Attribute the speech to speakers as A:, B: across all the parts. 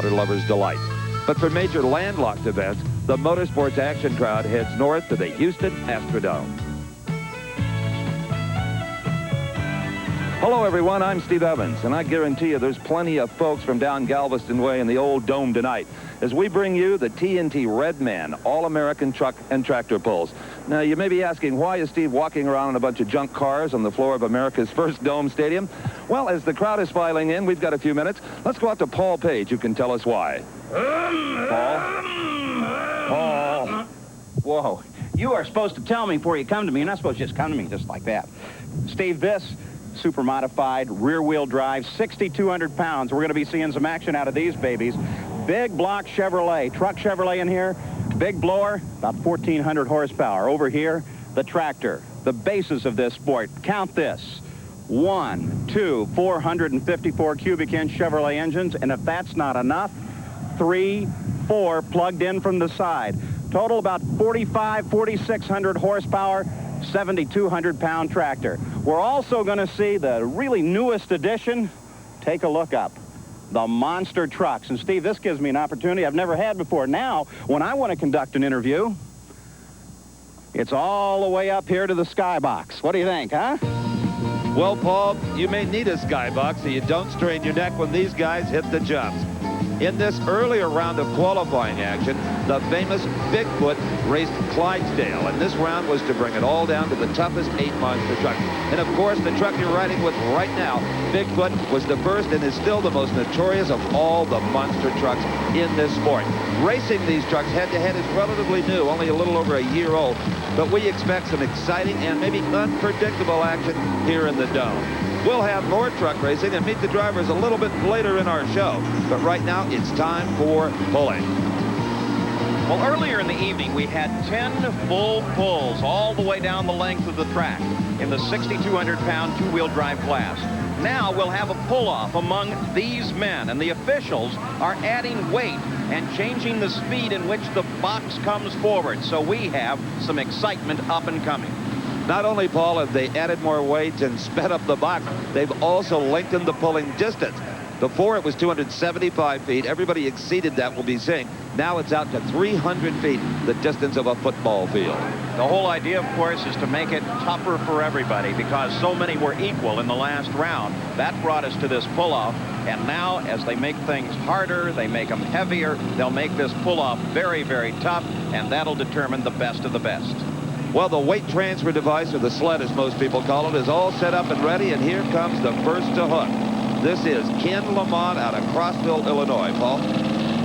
A: water lover's delight. But for major landlocked events, the motorsports action crowd heads north to the Houston Astrodome. Hello, everyone. I'm Steve Evans, and I guarantee you there's plenty of folks from down Galveston Way in the old dome tonight as we bring you the TNT Redman All-American Truck and Tractor Pulls. Now, you may be asking, why is Steve walking around in a bunch of junk cars on the floor of America's first dome stadium? Well, as the crowd is filing in, we've got a few minutes. Let's go out to Paul Page, who can tell us why.
B: Paul? Whoa. You are supposed to tell me before you come to me. You're not supposed to just come to me just like that. Steve, this super modified rear-wheel drive, 6,200 pounds. We're going to be seeing some action out of these babies. Big block Chevrolet, truck Chevrolet in here, big blower, about 1,400 horsepower. Over here, the tractor, the basis of this sport. Count this. 1, 2, 454 cubic inch Chevrolet engines, and if that's not enough, 3, 4 plugged in from the side. Total about 4,600 horsepower, 7,200 pound tractor. We're also going to see the really newest addition. Take a look up. The monster trucks. And Steve, this gives me an opportunity I've never had before. Now, when I want to conduct an interview, it's all the way up here to the skybox. What do you think, huh?
A: Well, Paul, you may need a skybox so you don't strain your neck when these guys hit the jumps. In this earlier round of qualifying action, the famous Bigfoot raced Clydesdale, and this round was to bring it all down to the toughest 8 monster truck. And of course, the truck you're riding with right now, Bigfoot, was the first and is still the most notorious of all the monster trucks in this sport. Racing these trucks head-to-head is relatively new, only a little over a year old, but we expect some exciting and maybe unpredictable action here in the Dome. We'll have more truck racing and meet the drivers a little bit later in our show. But right now, it's time for pulling.
C: Well, earlier in the evening, we had 10 full pulls all the way down the length of the track in the 6,200-pound two-wheel drive class. Now we'll have a pull-off among these men, and the officials are adding weight and changing the speed in which the box comes forward. So we have some excitement up and coming.
A: Not only, Paul, have they added more weight and sped up the box, they've also lengthened the pulling distance. Before it was 275 feet. Everybody exceeded that, we'll be seeing. Now it's out to 300 feet, the distance of a football field.
C: The whole idea, of course, is to make it tougher for everybody because so many were equal in the last round. That brought us to this pull-off. And now, as they make things harder, they make them heavier, they'll make this pull-off very, very tough, and that'll determine the best of the best.
A: Well, the weight transfer device, or the sled as most people call it, is all set up and ready, and here comes the first to hook. This is Ken Lamont out of Crossville, Illinois. Paul?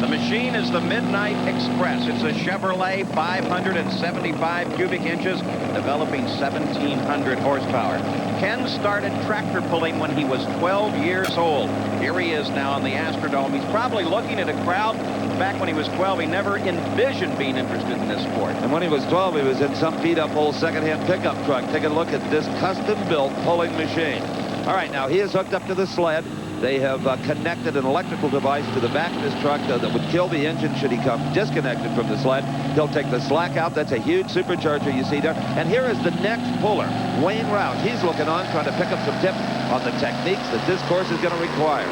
C: The machine is the Midnight Express. It's a Chevrolet, 575 cubic inches, developing 1,700 horsepower. Ken started tractor pulling when he was 12 years old. Here he is now in the Astrodome. He's probably looking at a crowd. Back when he was 12, he never envisioned being interested in this sport.
A: And when he was 12, he was in some beat-up old second-hand pickup truck. Take a look at this custom-built pulling machine. All right, now he is hooked up to the sled. They have connected an electrical device to the back of this truck that would kill the engine should he come disconnected from the sled. He'll take the slack out. That's a huge supercharger you see there. And here is the next puller, Wayne Roush. He's looking on, trying to pick up some tips on the techniques that this course is going to require.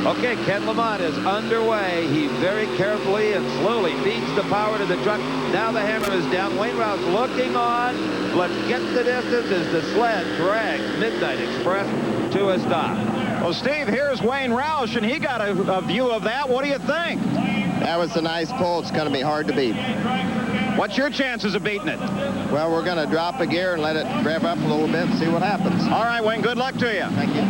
A: Okay, Ken Lamont is underway. He very carefully and slowly feeds the power to the truck. Now the hammer is down. Wayne Roush looking on. Let's get the distance as the sled drags Midnight Express to a stop.
B: Well, Steve, here's Wayne Roush, and he got a view of that. What do you think?
D: That was a nice pull. It's going to be hard to beat.
B: What's your chances of beating it?
D: Well, we're going to drop a gear and let it rev up a little bit and see what happens.
B: All right, Wayne, good luck to you.
D: Thank you.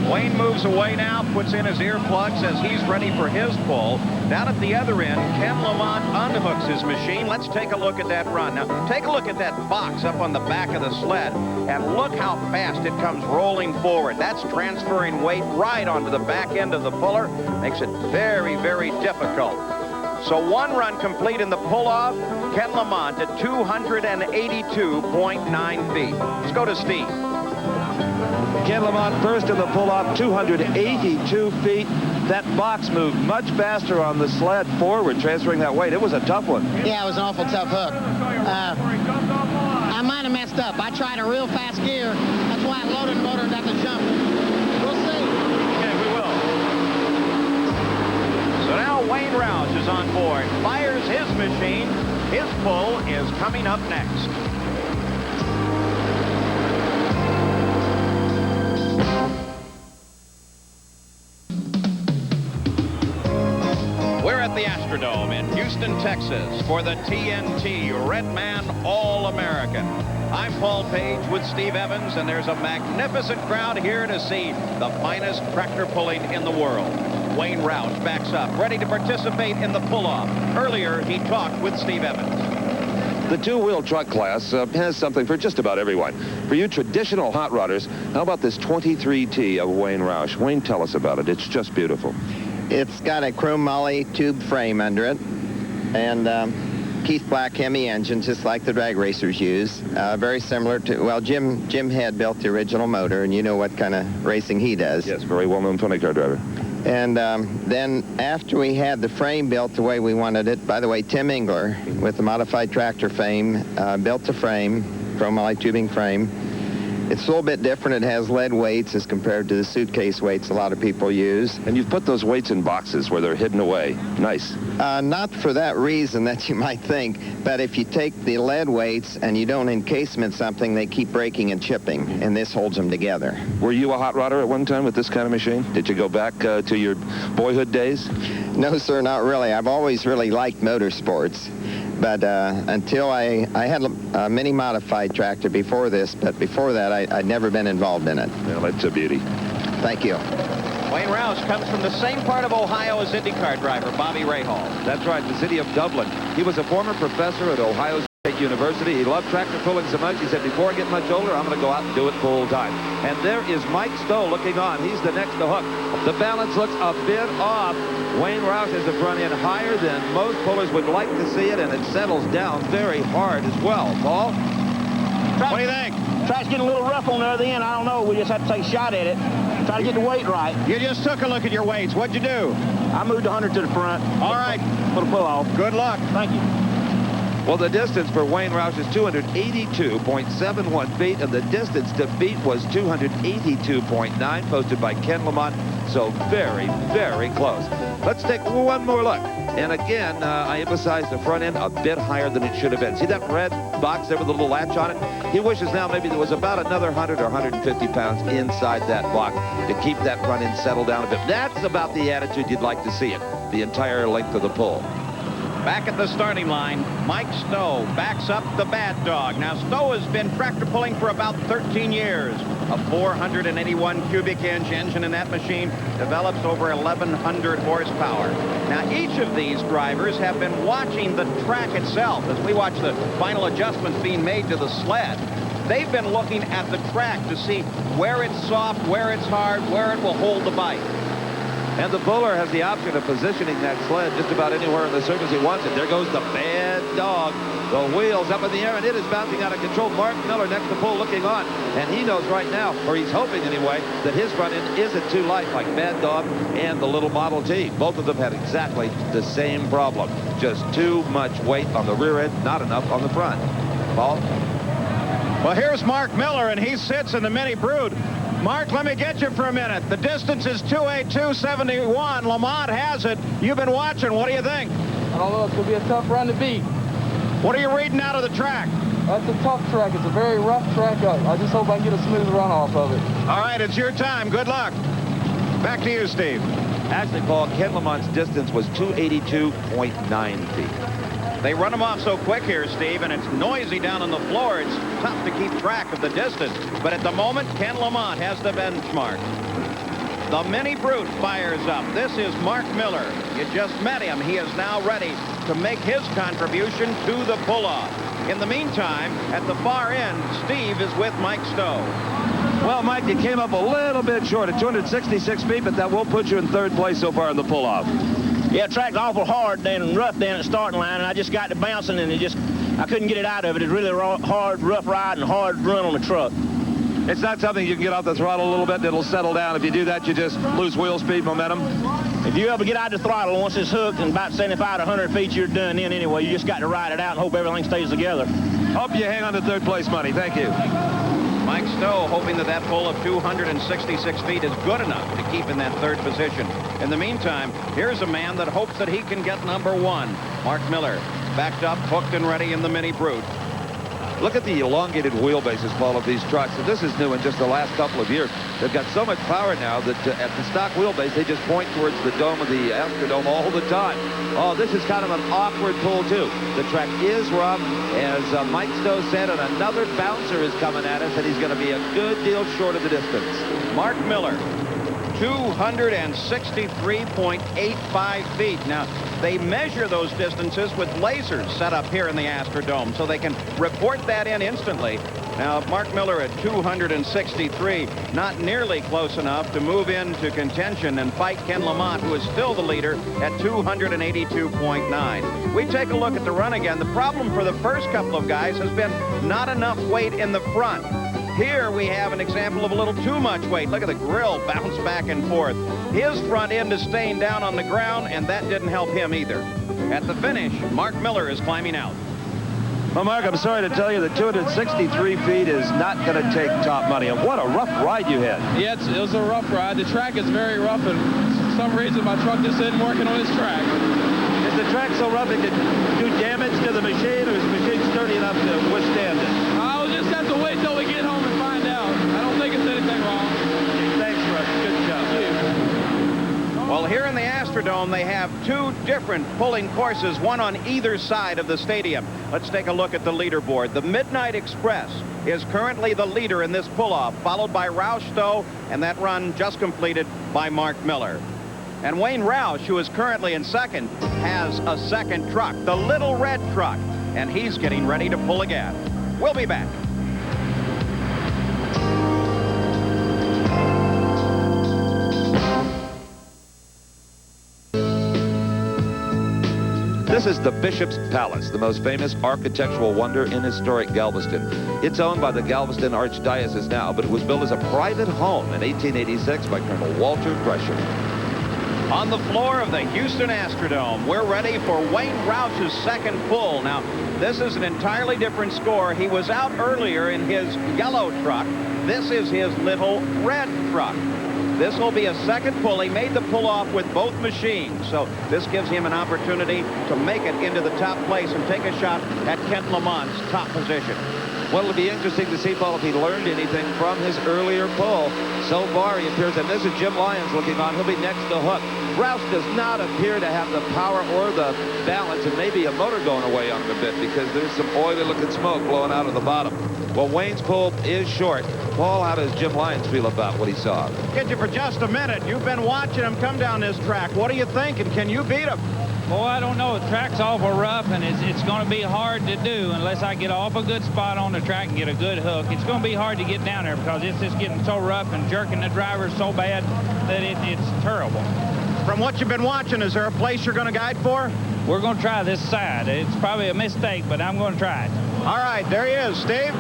C: Wayne moves away now, puts in his earplug, says he's ready for his pull. Down at the other end, Ken Lamont unhooks his machine. Let's take a look at that run. Now, take a look at that box up on the back of the sled, and look how fast it comes rolling forward. That's transferring weight right onto the back end of the puller. Makes it very, very difficult. So one run complete in the pull-off. Ken Lamont at 282.9 feet. Let's go to Steve.
A: Ken Lamont first in the pull-off, 282 feet. That box moved much faster on the sled forward, transferring that weight. It was a tough one.
E: Yeah, it was an awful tough hook. I might have messed up. I tried a real fast gear. That's why I loaded the motor and got the jump. We'll see.
C: Okay, we will. aboard, fires his machine. His pull is coming up next. We're at the Astrodome in Houston, Texas for the TNT Redman All-American. I'm Paul Page with Steve Evans, and there's a magnificent crowd here to see the finest tractor pulling in the world. Wayne Roush backs up, ready to participate in the pull-off. Earlier, he talked with Steve Evans.
A: The two-wheel truck class has something for just about everyone. For you traditional hot rodders, how about this 23T of Wayne Roush? Wayne, tell us about it. It's just beautiful.
D: It's got a chrome moly tube frame under it, and Keith Black Hemi engine, just like the drag racers use. Very similar to, well, Jim Head built the original motor, and you know what kind of racing he does.
A: Yes, very well-known 20-car driver.
D: And then after we had the frame built the way we wanted it, by the way, Tim Engler, with the modified tractor frame, built the frame, chrome moly tubing frame. It's a little bit different. It has lead weights as compared to the suitcase weights a lot of people use.
A: And you've put those weights in boxes where they're hidden away. Nice.
D: Not for that reason that you might think, but if you take the lead weights and you don't encase them in something, they keep breaking and chipping, and this holds them together.
A: Were you a hot rodder at one time with this kind of machine? Did you go back to your boyhood days?
D: No, sir, not really. I've always really liked motorsports. But until I had a mini modified tractor before this, but before that, I'd never been involved in it.
A: Well, that's a beauty.
D: Thank you.
C: Wayne Roush comes from the same part of Ohio as IndyCar driver Bobby Rahal.
A: That's right, the city of Dublin. He was a former professor at Ohio State University. He loved tractor pulling so much, he said, before I get much older, I'm going to go out and do it full time. And there is Mike Stowe looking on. He's the next to hook. The balance looks a bit off. Wayne Roush has the front end higher than most pullers would like to see it, and it settles down very hard as well. Paul?
B: What do you think? Track's getting a little rough on the other end. I don't know. We just have to take a shot at it. Try to get the weight right.
C: You just took a look at your weights. What'd you do?
B: I moved 100 to the front.
C: All right.
B: For the pull-off.
C: Good luck.
B: Thank you.
A: Well, the distance for Wayne Roush is 282.71 feet, and the distance to beat was 282.9, posted by Ken Lamont. So very, very close. Let's take one more look. And again, I emphasize the front end a bit higher than it should have been. See that red box there with the little latch on it? He wishes now maybe there was about another 100 or 150 pounds inside that box to keep that front end settled down a bit. That's about the attitude you'd like to see it, the entire length of the pull.
C: Back at the starting line, Mike Stowe backs up the Bad Dog. Now, Stowe has been tractor pulling for about 13 years. A 481 cubic inch engine in that machine develops over 1,100 horsepower. Now, each of these drivers have been watching the track itself as we watch the final adjustments being made to the sled. They've been looking at the track to see where it's soft, where it's hard, where it will hold the bite.
A: And the puller has the option of positioning that sled just about anywhere on the surface he wants it. There goes the Bad Dog. The wheels up in the air, and it is bouncing out of control. Mark Miller next to pull looking on. And he knows right now, or he's hoping anyway, that his front end isn't too light like Bad Dog and the little Model T. Both of them had exactly the same problem. Just too much weight on the rear end, not enough on the front. Paul?
C: Well, here's Mark Miller, and he sits in the Mini Brood. Mark, let me get you for a minute. The distance is 282.71. Lamont has it. You've been watching. What do you think?
F: I don't know. It's going to be a tough run to beat.
C: What are you reading out of the track?
F: That's a tough track. It's a very rough track. I just hope I can get a smooth run off of it.
C: All right, it's your time. Good luck. Back to you, Steve.
A: Actually, Paul, Ken Lamont's distance was 282.9 feet.
C: They run them off so quick here, Steve, and it's noisy down on the floor. It's tough to keep track of the distance. But at the moment, Ken Lamont has the benchmark. The Mini Brute fires up. This is Mark Miller. You just met him. He is now ready to make his contribution to the pull-off. In the meantime, at the far end, Steve is with Mike Stowe.
A: Well, Mike, you came up a little bit short at 266 feet, but that will put you in third place so far in the pull-off.
B: Yeah, the track's awful hard and rough down at the starting line, and I just got to bouncing, and I couldn't get it out of it. It's really hard, rough ride and hard run on the truck.
A: It's not something you can get off the throttle a little bit and it'll settle down. If you do that, you just lose wheel speed, momentum.
B: If you ever get out of the throttle, once it's hooked and about 75 to 100 feet, you're done in anyway. You just got to ride it out and hope everything stays together.
A: Hope you hang on to third place money. Thank you.
C: Mike Stowe hoping that that pull of 266 feet is good enough to keep in that third position. In the meantime, here's a man that hopes that he can get number one. Mark Miller, backed up, hooked and ready in the Mini Brute.
A: Look at the elongated wheelbases, Paul, of these trucks. And this is new in just the last couple of years. They've got so much power now that at the stock wheelbase, they just point towards the dome of the Astrodome all the time. Oh, this is kind of an awkward pull, too. The track is rough, as Mike Stowe said, and another bouncer is coming at us, and he's going to be a good deal short of the distance.
C: Mark Miller, 263.85 feet. Now, they measure those distances with lasers set up here in the Astrodome, so they can report that in instantly. Now, Mark Miller at 263, not nearly close enough to move into contention and fight Ken Lamont, who is still the leader at 282.9. We take a look at the run again. The problem for the first couple of guys has been not enough weight in the front. Here we have an example of a little too much weight. Look at the grill bounce back and forth. His front end is staying down on the ground, and that didn't help him either. At the finish, Mark Miller is climbing out.
A: Well, Mark, I'm sorry to tell you that 263 feet is not going to take top money. And what a rough ride you had.
F: Yeah, it was a rough ride. The track is very rough, and for some reason my truck just isn't working on this track.
A: Is the track so rough it could do damage to the machine, or is the machine sturdy enough to withstand it?
F: I'll just have to wait till we get home and find out. I don't think it's anything wrong.
A: Thanks, Russ. Good job.
C: Well, here in the Astrodome, they have two different pulling courses, one on either side of the stadium. Let's take a look at the leaderboard. The Midnight Express is currently the leader in this pull-off, followed by Roush Stowe, and that run just completed by Mark Miller. And Wayne Roush, who is currently in second, has a second truck, the Little Red Truck, and he's getting ready to pull again. We'll be back.
A: This is the Bishop's Palace, the most famous architectural wonder in historic Galveston. It's owned by the Galveston Archdiocese now, but it was built as a private home in 1886 by Colonel Walter Drescher.
C: On the floor of the Houston Astrodome, we're ready for Wayne Roush's second pull. Now, this is an entirely different score. He was out earlier in his yellow truck. This is his Little Red Truck. This will be a second pull. He made the pull-off with both machines, so this gives him an opportunity to make it into the top place and take a shot at Kent Lamont's top position.
A: Well, it'll be interesting to see, Paul, if he learned anything from his earlier pull. So far, he appears, and this is Jim Lyons looking on. He'll be next to hook. Roush does not appear to have the power or the balance, and maybe a motor going away on him a bit because there's some oily-looking smoke blowing out of the bottom. Well, Wayne's pull is short. Paul, how does Jim Lyons feel about what he saw?
C: Get you for just a minute. You've been watching him come down this track. What do you think, and can you beat him?
G: Boy, I don't know. The track's awful rough, and it's going to be hard to do unless I get off a good spot on the track and get a good hook. It's going to be hard to get down there because it's just getting so rough and jerking the driver so bad that it's terrible.
C: From what you've been watching, is there a place you're going to guide for?
G: We're going to try this side. It's probably a mistake, but I'm going to try it.
C: All right, there he is, Steve.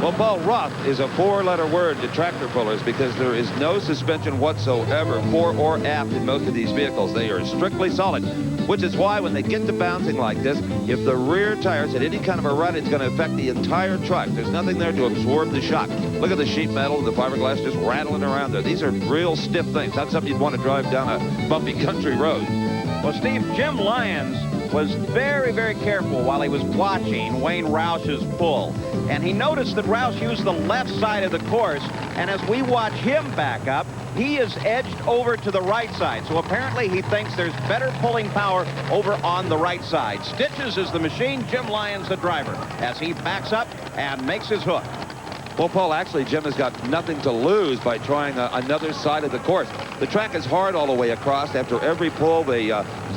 A: Well, Paul, rough is a four-letter word to tractor pullers because there is no suspension whatsoever, fore or aft, in most of these vehicles. They are strictly solid, which is why when they get to bouncing like this, if the rear tires hit any kind of a rut, it's going to affect the entire truck. There's nothing there to absorb the shock. Look at the sheet metal and the fiberglass just rattling around there. These are real stiff things, not something you'd want to drive down a bumpy country road.
C: Well, Steve, Jim Lyons was very, very careful while he was watching Wayne Roush's pull. And he noticed that Roush used the left side of the course, and as we watch him back up, he is edged over to the right side. So apparently he thinks there's better pulling power over on the right side. Stitches is the machine, Jim Lyons the driver, as he backs up and makes his hook.
A: Well, Paul, actually, Jim has got nothing to lose by trying another side of the course. The track is hard all the way across. After every pull, they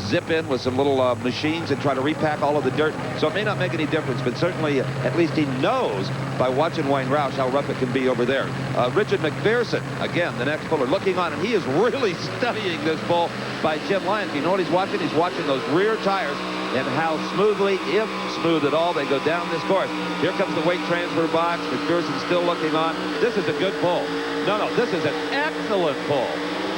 A: zip in with some little machines and try to repack all of the dirt. So it may not make any difference, but certainly at least he knows by watching Wayne Roush how rough it can be over there. Richard McPherson, again, the next puller, looking on, and he is really studying this pull by Jim Lyons. You know what he's watching? He's watching those rear tires and how smoothly, if smooth at all, they go down this course. Here comes the weight transfer box. McPherson's still looking on. This is a good pull. No, this is an excellent pull.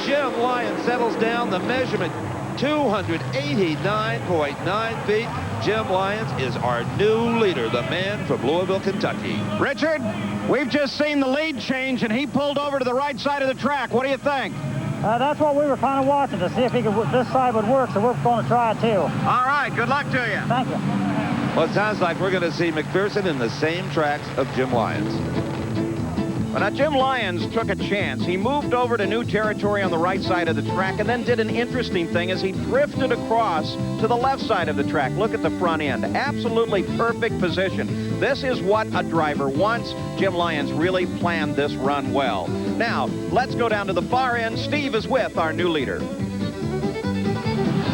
A: Jim Lyons settles down the measurement, 289.9 feet. Jim Lyons is our new leader, the man from Louisville, Kentucky.
C: Richard? We've just seen the lead change, and he pulled over to the right side of the track. What do you think?
H: That's what we were kind of watching to see if this side would work, so we're going to try it too.
C: All right, good luck to you.
H: Thank you.
A: Well, it sounds like we're going to see McPherson in the same tracks of Jim Lyons.
C: Well, now, Jim Lyons took a chance. He moved over to new territory on the right side of the track and then did an interesting thing as he drifted across to the left side of the track. Look at the front end. Absolutely perfect position. This is what a driver wants. Jim Lyons really planned this run well. Now, let's go down to the far end. Steve is with our new leader.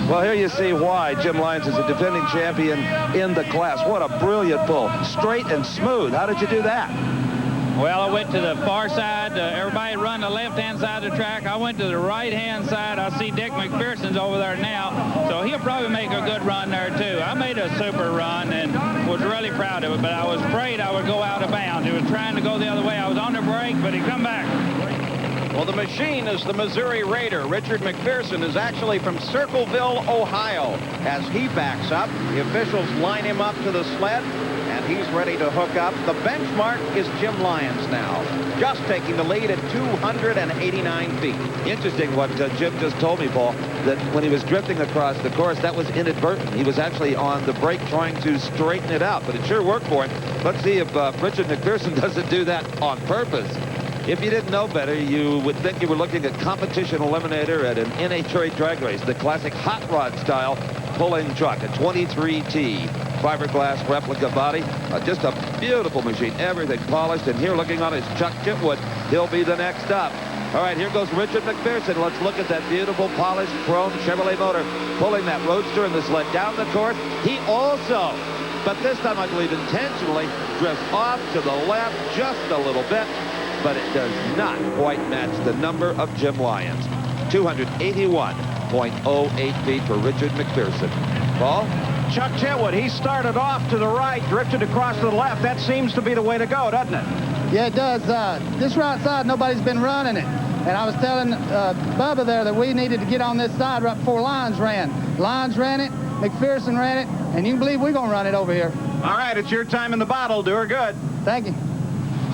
A: Well, here you see why Jim Lyons is a defending champion in the class. What a brilliant pull. Straight and smooth. How did you do that?
G: Well, I went to the far side. Everybody run the left-hand side of the track. I went to the right-hand side. I see Dick McPherson's over there now, so he'll probably make a good run there, too. I made a super run and was really proud of it, but I was afraid I would go out of bounds. He was trying to go the other way. I was on the brake, but he come back.
C: Well, the machine is the Missouri Raider. Richard McPherson is actually from Circleville, Ohio. As he backs up, the officials line him up to the sled, and he's ready to hook up. The benchmark is Jim Lyons now, just taking the lead at 289 feet.
A: Interesting what Jim just told me, Paul, that when he was drifting across the course, that was inadvertent. He was actually on the brake trying to straighten it out, but it sure worked for him. Let's see if Richard McPherson doesn't do that on purpose. If you didn't know better, you would think you were looking at competition eliminator at an NHRA drag race, the classic hot rod style pulling truck, a 23T fiberglass replica body. Just a beautiful machine, everything polished. And here looking on is Chuck Chitwood. He'll be the next up. All right, here goes Richard McPherson. Let's look at that beautiful polished chrome Chevrolet motor pulling that roadster and the sled down the course. He also, but this time I believe intentionally, drifts off to the left just a little bit, but it does not quite match the number of Jim Lyons. 281.08 feet for Richard McPherson. Paul?
C: Chuck Chitwood, he started off to the right, drifted across to the left. That seems to be the way to go, doesn't it?
H: Yeah, it does. This right side, nobody's been running it. And I was telling Bubba there that we needed to get on this side right before Lyons ran. Lyons ran it, McPherson ran it, and you can believe we're going to run it over here.
C: All right, it's your time in the bottle. Do her good.
H: Thank you.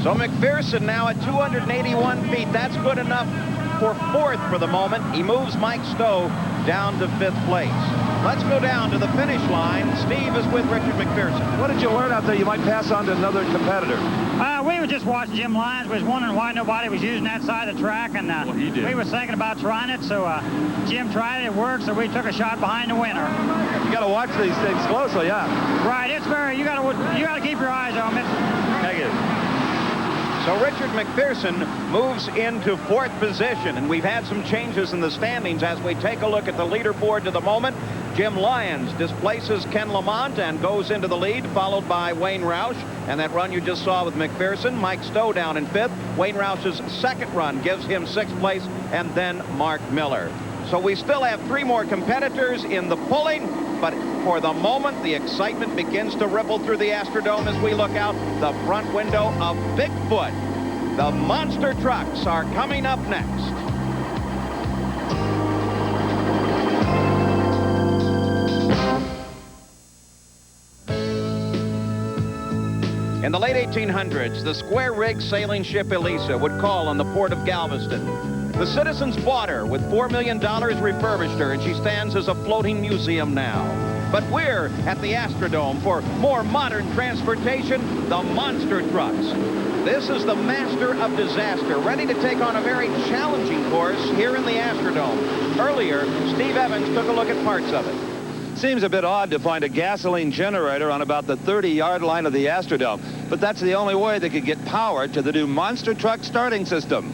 C: So McPherson now at 281 feet. That's good enough for fourth for the moment. He moves Mike Stowe down to fifth place. Let's go down to the finish line. Steve is with Richard McPherson.
A: What did you learn out there you might pass on to another competitor?
H: We were just watching Jim Lyons. We was wondering why nobody was using that side of the track, and
A: well, he did.
H: We was thinking about trying it, so Jim tried it. It worked, so we took a shot behind the winner.
A: You got to watch these things closely, yeah.
H: Right, it's very. You got to keep your eyes on it.
A: Thank you.
C: So Richard McPherson moves into fourth position, and we've had some changes in the standings as we take a look at the leaderboard to the moment. Jim Lyons displaces Ken Lamont and goes into the lead, followed by Wayne Roush. And that run you just saw with McPherson, Mike Stowe down in fifth. Wayne Roush's second run gives him sixth place, and then Mark Miller. So we still have three more competitors in the pulling, but for the moment, the excitement begins to ripple through the Astrodome as we look out the front window of Bigfoot. The monster trucks are coming up next. In the late 1800s, the square-rigged sailing ship Elisa would call on the port of Galveston. The citizens bought her with $4 million, refurbished her, and she stands as a floating museum now. But we're at the Astrodome for more modern transportation, the monster trucks. This is the master of disaster, ready to take on a very challenging course here in the Astrodome. Earlier, Steve Evans took a look at parts of it.
A: Seems a bit odd to find a gasoline generator on about the 30-yard line of the Astrodome, but that's the only way they could get power to the new monster truck starting system.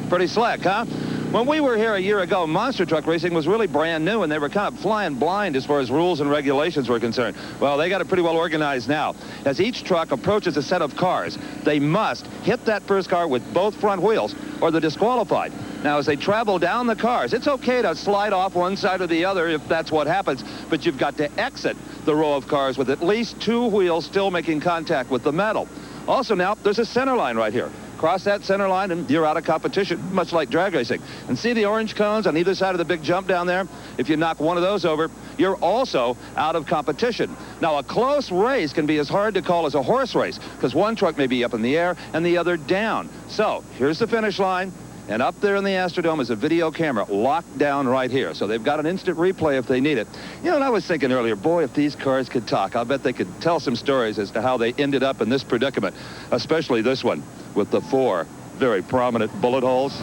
A: Pretty slick, huh? When we were here a year ago, monster truck racing was really brand new, and they were kind of flying blind as far as rules and regulations were concerned. Well, they got it pretty well organized now. As each truck approaches a set of cars, they must hit that first car with both front wheels, or they're disqualified. Now, as they travel down the cars, it's okay to slide off one side or the other if that's what happens, but you've got to exit the row of cars with at least two wheels still making contact with the metal. Also now, there's a center line right here. Cross that center line and you're out of competition, much like drag racing. And see the orange cones on either side of the big jump down there? If you knock one of those over, you're also out of competition. Now, a close race can be as hard to call as a horse race because one truck may be up in the air and the other down. So here's the finish line. And up there in the Astrodome is a video camera locked down right here. So they've got an instant replay if they need it. You know, and I was thinking earlier, boy, if these cars could talk, I'll bet they could tell some stories as to how they ended up in this predicament, especially this one with the 4 very prominent bullet holes.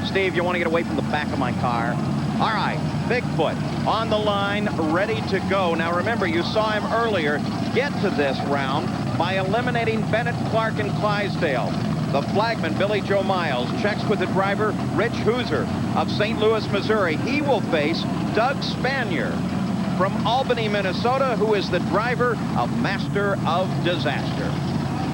C: Steve, you want to get away from the back of my car? All right, Bigfoot on the line, ready to go. Now, remember, you saw him earlier get to this round by eliminating Bennett, Clark, and Clydesdale. The flagman, Billy Joe Miles, checks with the driver, Rich Hooser of St. Louis, Missouri. He will face Doug Spanier from Albany, Minnesota, who is the driver of Master of Disaster.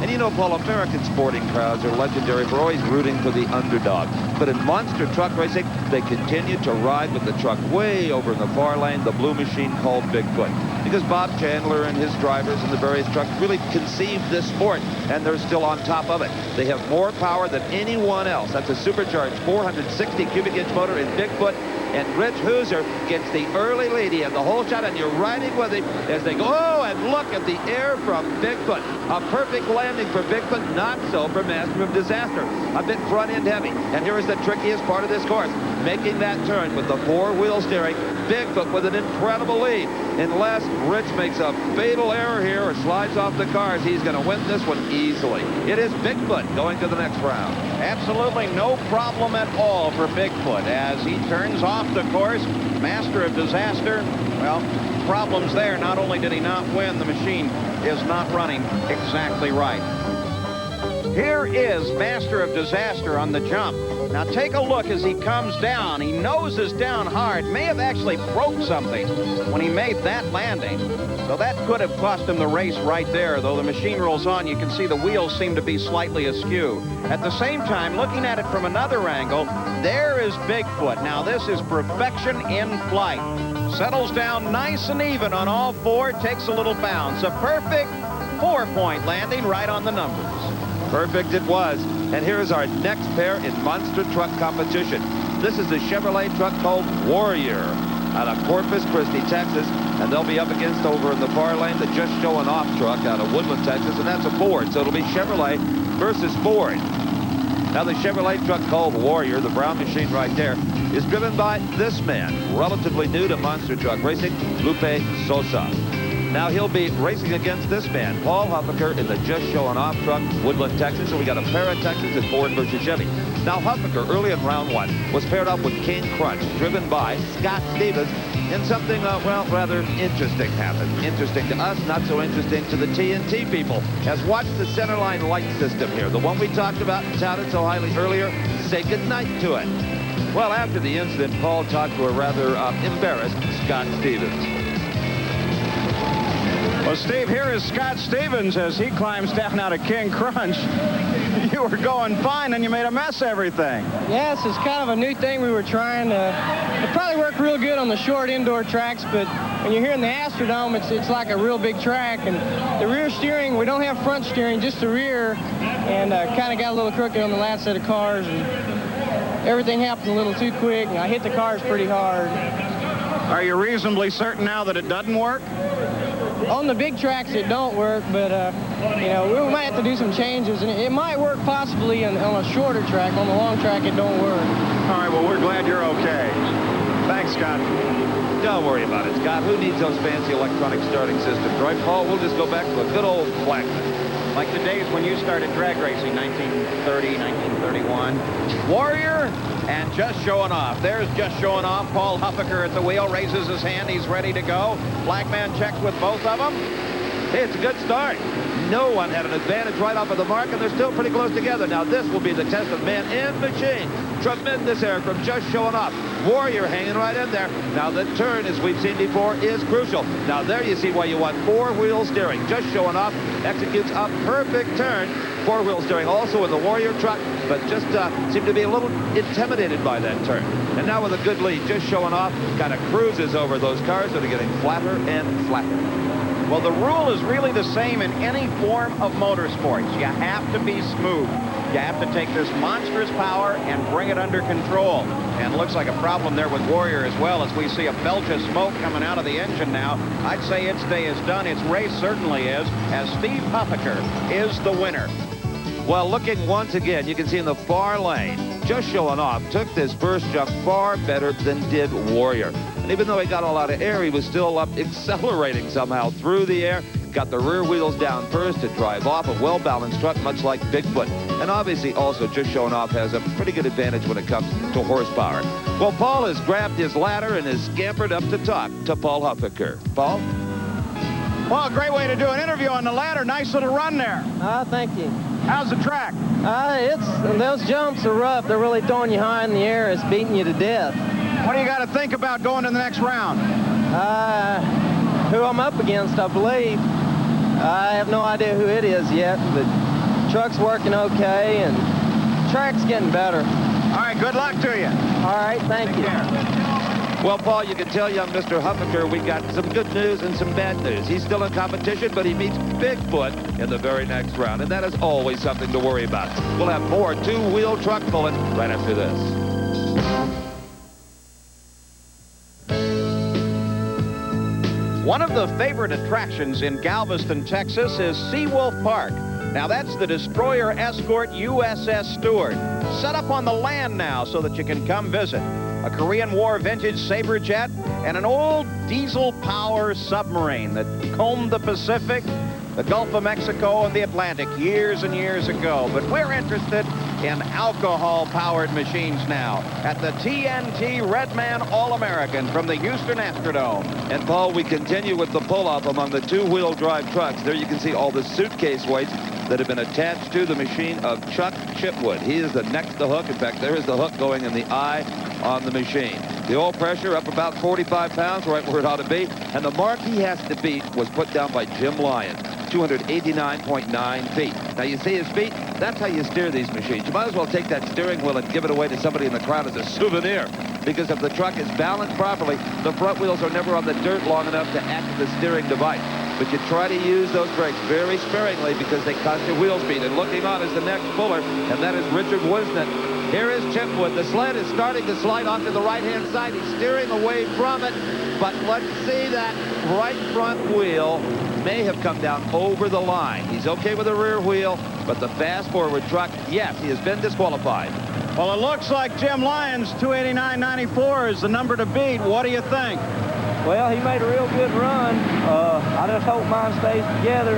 A: And you know, Paul, American sporting crowds are legendary for always rooting for the underdog. But in monster truck racing, they continue to ride with the truck way over in the far lane, the blue machine called Bigfoot. Because Bob Chandler and his drivers and the various trucks really conceived this sport, and they're still on top of it. They have more power than anyone else. That's a supercharged 460 cubic inch motor in Bigfoot. And Rich Hooser gets the early lead. He had the whole shot, and you're riding with him as they go. Oh, and look at the air from Bigfoot. A perfect landing for Bigfoot, not so for Master of Disaster. A bit front-end heavy. And here is the trickiest part of this course. Making that turn with the 4-wheel steering. Bigfoot with an incredible lead. Unless Rich makes a fatal error here or slides off the cars, he's going to win this one easily. It is Bigfoot going to the next round.
C: Absolutely no problem at all for Bigfoot as he turns off the course. Master of Disaster, well, problems there. Not only did he not win, the machine is not running exactly right. Here is Master of Disaster on the jump. Now take a look as he comes down. He noses down hard. May have actually broke something when he made that landing. So that could have cost him the race right there. Though the machine rolls on, you can see the wheels seem to be slightly askew. At the same time, looking at it from another angle, there is Bigfoot. Now this is perfection in flight. Settles down nice and even on all 4, takes a little bounce. A perfect 4-point landing right on the numbers.
A: Perfect it was. And here's our next pair in monster truck competition. This is the Chevrolet truck called Warrior out of Corpus Christi, Texas. And they'll be up against over in the far lane the Just Showing Off truck out of Woodland, Texas. And that's a Ford. So it'll be Chevrolet versus Ford. Now the Chevrolet truck called Warrior, the brown machine right there, is driven by this man, relatively new to monster truck racing, Lupe Sosa. Now he'll be racing against this man, Paul Huffaker, in the Just Showing Off truck, Woodland, Texas. So we got a pair of Texas at Ford versus Chevy. Now Huffaker, early in round 1, was paired up with King Crunch, driven by Scott Stevens, and something, well, rather interesting happened. Interesting to us, not so interesting to the TNT people. As watch the centerline light system here, the one we talked about and touted so highly earlier, say goodnight to it. Well, after the incident, Paul talked to a rather embarrassed Scott Stevens.
B: Well, Steve, here is Scott Stevens as he climbs down out of King Crunch. You were going fine, and you made a mess of everything.
I: Yes, it's kind of a new thing we were trying. It probably worked real good on the short indoor tracks, but when you're here in the Astrodome, it's like a real big track. And the rear steering, we don't have front steering, just the rear, and kind of got a little crooked on the last set of cars. And everything happened a little too quick, and I hit the cars pretty hard.
B: Are you reasonably certain now that it doesn't work?
I: On the big tracks, it don't work, but, you know, we might have to do some changes, and it might work possibly on a shorter track. On the long track, it don't work.
B: All right, well, we're glad you're okay. Thanks, Scott.
A: Don't worry about it, Scott. Who needs those fancy electronic starting systems, right, Paul? We'll just go back to a good old flagman.
C: Like the days when you started drag racing, 1930, 1931. Warrior and Just Showing Off. There's Just Showing Off. Paul Huffaker at the wheel, raises his hand. He's ready to go. Flagman checks with both of them.
A: Hey, it's a good start. No one had an advantage right off of the mark, and they're still pretty close together. Now, this will be the test of man and machine. Tremendous air from Just Showing Off. Warrior hanging right in there. Now, the turn, as we've seen before, is crucial. Now, there you see why you want 4-wheel steering. Just Showing Off executes a perfect turn. 4-wheel steering also in the Warrior truck, but just seemed to be a little intimidated by that turn. And now with a good lead, Just Showing Off kind of cruises over those cars that are getting flatter and flatter.
C: Well, the rule is really the same in any form of motorsports. You have to be smooth. You have to take this monstrous power and bring it under control. And looks like a problem there with Warrior as well, as we see a belch of smoke coming out of the engine now. I'd say its day is done. Its race certainly is, as Steve Huffaker is the winner.
A: Well, looking once again, you can see in the far lane, just showing off, took this first jump far better than did Warrior. And even though he got a lot of air, he was still up accelerating somehow through the air. Got the rear wheels down first to drive off a well-balanced truck, much like Bigfoot. And obviously also just showing off has a pretty good advantage when it comes to horsepower. Well, Paul has grabbed his ladder and has scampered up to talk to Paul Huffaker. Paul?
B: Well, a great way to do an interview on the ladder. Nice little run there.
I: Thank you.
B: How's the track?
I: Those jumps are rough. They're really throwing you high in the air. It's beating you to death.
B: What do you got to think about going to the next round?
I: Who I'm up against, I believe. I have no idea who it is yet. The truck's working okay, and the track's getting better.
B: All right, good luck to you.
I: All right, thank you.
A: Well, Paul, you can tell young Mr. Huffaker we got some good news and some bad news. He's still in competition, but he meets Bigfoot in the very next round, and that is always something to worry about. We'll have more two-wheel truck pulling right after this.
C: One of the favorite attractions in Galveston, Texas is Seawolf Park. Now that's the destroyer escort USS Stewart, set up on the land now so that you can come visit. A Korean War vintage Sabre jet and an old diesel power submarine that combed the Pacific, the Gulf of Mexico, and the Atlantic years and years ago. But we're interested in alcohol-powered machines now at the TNT Redman All-American from the Houston Astrodome.
A: And Paul, we continue with the pull-off among the two-wheel drive trucks. There you can see all the suitcase weights that have been attached to the machine of Chuck Chipwood. He is the next to hook. In fact, there is the hook going in the eye on the machine. The oil pressure up about 45 pounds, right where it ought to be. And the mark he has to beat was put down by Jim Lyon, 289.9 feet. Now, you see his feet? That's how you steer these machines. You might as well take that steering wheel and give it away to somebody in the crowd as a souvenir. Because if the truck is balanced properly, the front wheels are never on the dirt long enough to act as a steering device. But you try to use those brakes very sparingly because they cost you wheel speed. And looking on is the next puller, and that is Richard Wisnett. Here is Chipwood. The sled is starting to slide off to the right-hand side. He's steering away from it. But let's see, that right front wheel may have come down over the line. He's okay with the rear wheel, but the fast-forward truck, yes, he has been disqualified.
B: Well, it looks like Jim Lyons' 289.94 is the number to beat. What do you think?
I: Well, he made a real good run. I just hope mine stays together.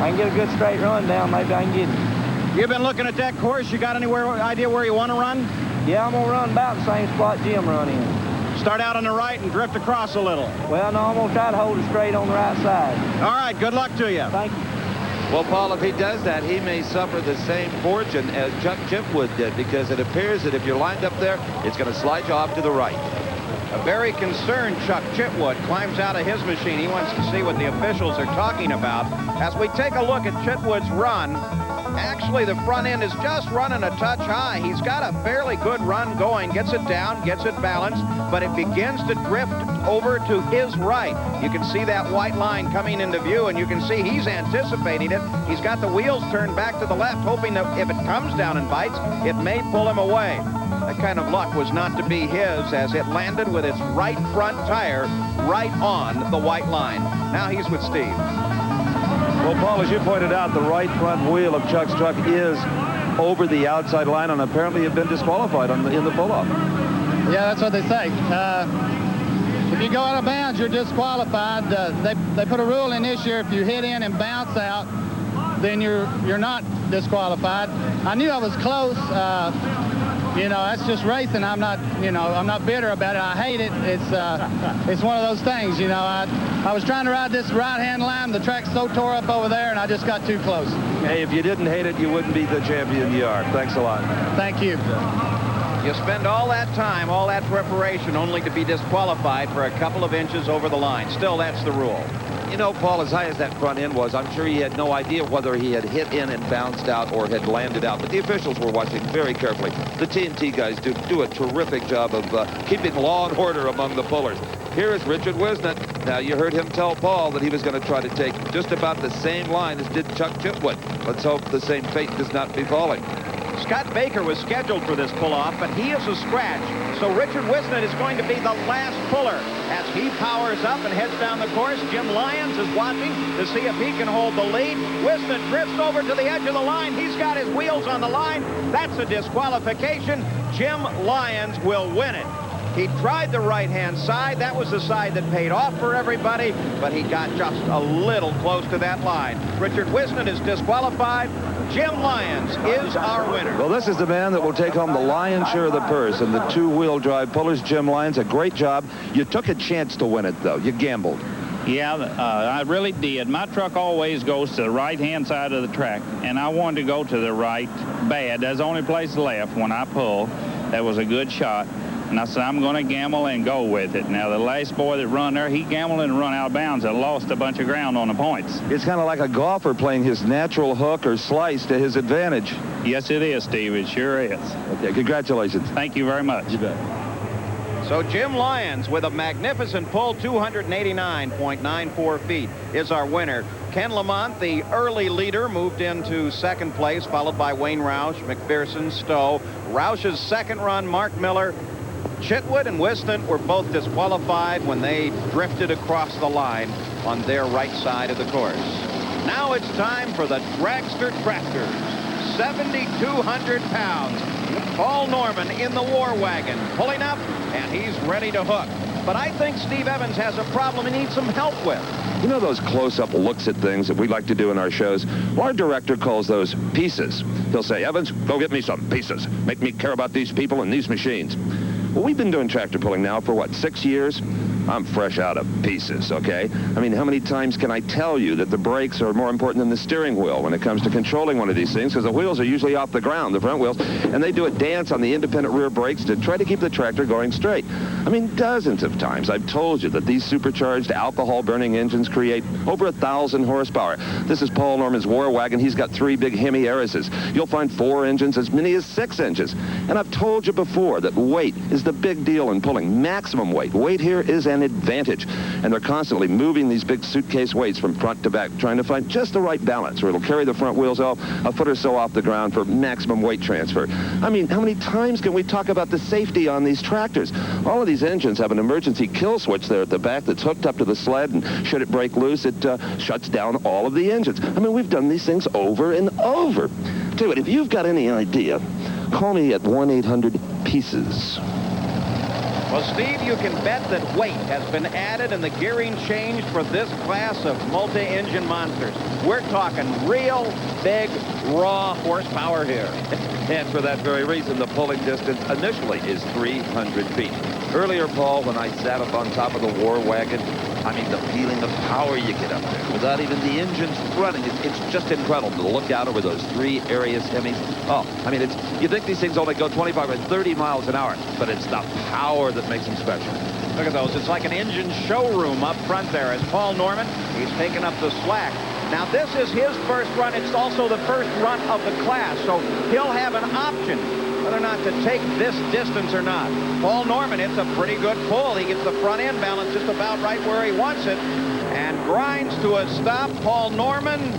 I: I can get a good straight run down. Maybe I can get it.
B: You've been looking at that course. You got idea where you want to run?
I: Yeah, I'm going to run about the same spot Jim run in.
B: Start out on the right and drift across a little.
I: Well, no, I'm going to try to hold it straight on the right side.
B: All right, good luck to you.
I: Thank you.
A: Well, Paul, if he does that, he may suffer the same fortune as Chuck Chipwood did, because it appears that if you're lined up there, it's going to slide you off to the right.
C: A very concerned Chuck Chipwood climbs out of his machine. He wants to see what the officials are talking about. As we take a look at Chipwood's run, actually the front end is just running a touch high. He's got a fairly good run going, gets it down, gets it balanced, but it begins to drift over to his right. You can see that white line coming into view, and you can see he's anticipating it. He's got the wheels turned back to the left, hoping that if it comes down and bites, it may pull him away. That kind of luck was not to be his, as it landed with its right front tire right on the white line. Now he's with Steve.
A: Well, Paul, as you pointed out, the right front wheel of Chuck's truck is over the outside line, and apparently have been disqualified in the pull-off.
H: Yeah, that's what they say. If you go out of bounds, you're disqualified. They put a rule in this year: if you hit in and bounce out, then you're not disqualified. I knew I was close. You know, that's just racing. I'm not bitter about it. I hate it. It's one of those things. You know, I was trying to ride this right-hand line. The track's so tore up over there, and I just got too close.
A: Hey, if you didn't hate it, you wouldn't be the champion you are. Thanks a lot.
H: Thank you.
C: You spend all that time, all that preparation, only to be disqualified for a couple of inches over the line. Still, that's the rule.
A: You know, Paul, as high as that front end was, I'm sure he had no idea whether he had hit in and bounced out or had landed out. But the officials were watching very carefully. The TNT guys do a terrific job of keeping law and order among the pullers. Here is Richard Wisnett. Now, you heard him tell Paul that he was going to try to take just about the same line as did Chuck Chipwood. Let's hope the same fate does not befall him.
C: Scott Baker was scheduled for this pull-off, but he is a scratch. So Richard Wisnett is going to be the last puller. As he powers up and heads down the course, Jim Lyons is watching to see if he can hold the lead. Wisnett drifts over to the edge of the line. He's got his wheels on the line. That's a disqualification. Jim Lyons will win it. He tried the right-hand side. That was the side that paid off for everybody, but he got just a little close to that line. Richard Wisnett is disqualified. Jim Lyons is our winner.
A: Well, this is the man that will take home the lion's share of the purse. And the two-wheel drive pullers, Jim Lyons, a great job. You took a chance to win it, though. You gambled.
G: Yeah, I really did. My truck always goes to the right-hand side of the track, and I wanted to go to the right bad. That's the only place left when I pull. That was a good shot. And I said, I'm going to gamble and go with it. Now, the last boy that run there, he gambled and run out of bounds and lost a bunch of ground on the points.
A: It's kind of like a golfer playing his natural hook or slice to his advantage.
G: Yes, it is, Steve. It sure is.
A: Okay, congratulations.
G: Thank you very much.
A: You bet.
C: So Jim Lyons, with a magnificent pull, 289.94 feet, is our winner. Ken Lamont, the early leader, moved into second place, followed by Wayne Roush, McPherson, Stowe. Roush's second run, Mark Miller. Chitwood and Wisnett were both disqualified when they drifted across the line on their right side of the course. Now it's time for the Dragster Tractors. 7,200 pounds. Paul Norman in the war wagon, pulling up, and he's ready to hook. But I think Steve Evans has a problem he needs some help with.
A: You know those close-up looks at things that we like to do in our shows? Well, our director calls those pieces. He'll say, Evans, go get me some pieces. Make me care about these people and these machines. Well, we've been doing tractor pulling now for, what, 6 years? I'm fresh out of pieces, okay? I mean, how many times can I tell you that the brakes are more important than the steering wheel when it comes to controlling one of these things? Because the wheels are usually off the ground, the front wheels, and they do a dance on the independent rear brakes to try to keep the tractor going straight. I mean, dozens of times I've told you that these supercharged alcohol-burning engines create over 1,000 horsepower. This is Paul Norman's war wagon. He's got 3 big Hemi Arises. You'll find 4 engines, as many as 6 engines. And I've told you before that weight is the big deal in pulling. Maximum weight. Weight here is an advantage. And they're constantly moving these big suitcase weights from front to back, trying to find just the right balance where it'll carry the front wheels off a foot or so off the ground for maximum weight transfer. I mean, how many times can we talk about the safety on these tractors? All of these engines have an emergency kill switch there at the back that's hooked up to the sled, and should it break loose, it shuts down all of the engines. I mean, we've done these things over and over. Tell you what, if you've got any idea, call me at 1-800-PIECES.
C: Well, Steve, you can bet that weight has been added and the gearing changed for this class of multi-engine monsters. We're talking real big, raw horsepower here.
A: And for that very reason, the pulling distance initially is 300 feet. Earlier, Paul, when I sat up on top of the war wagon, I mean, the feeling of power you get up there without even the engines running. It's just incredible to look out over those 3 Arias Hemis. Oh, I mean, you think these things only go 25 or 30 miles an hour, but it's the power that makes them special.
C: Look at those. It's like an engine showroom up front there as Paul Norman, he's taking up the slack. Now, this is his first run. It's also the first run of the class, so he'll have an option whether or not to take this distance or not. Paul Norman, it's a pretty good pull. He gets the front end balance just about right where he wants it and grinds to a stop. Paul Norman,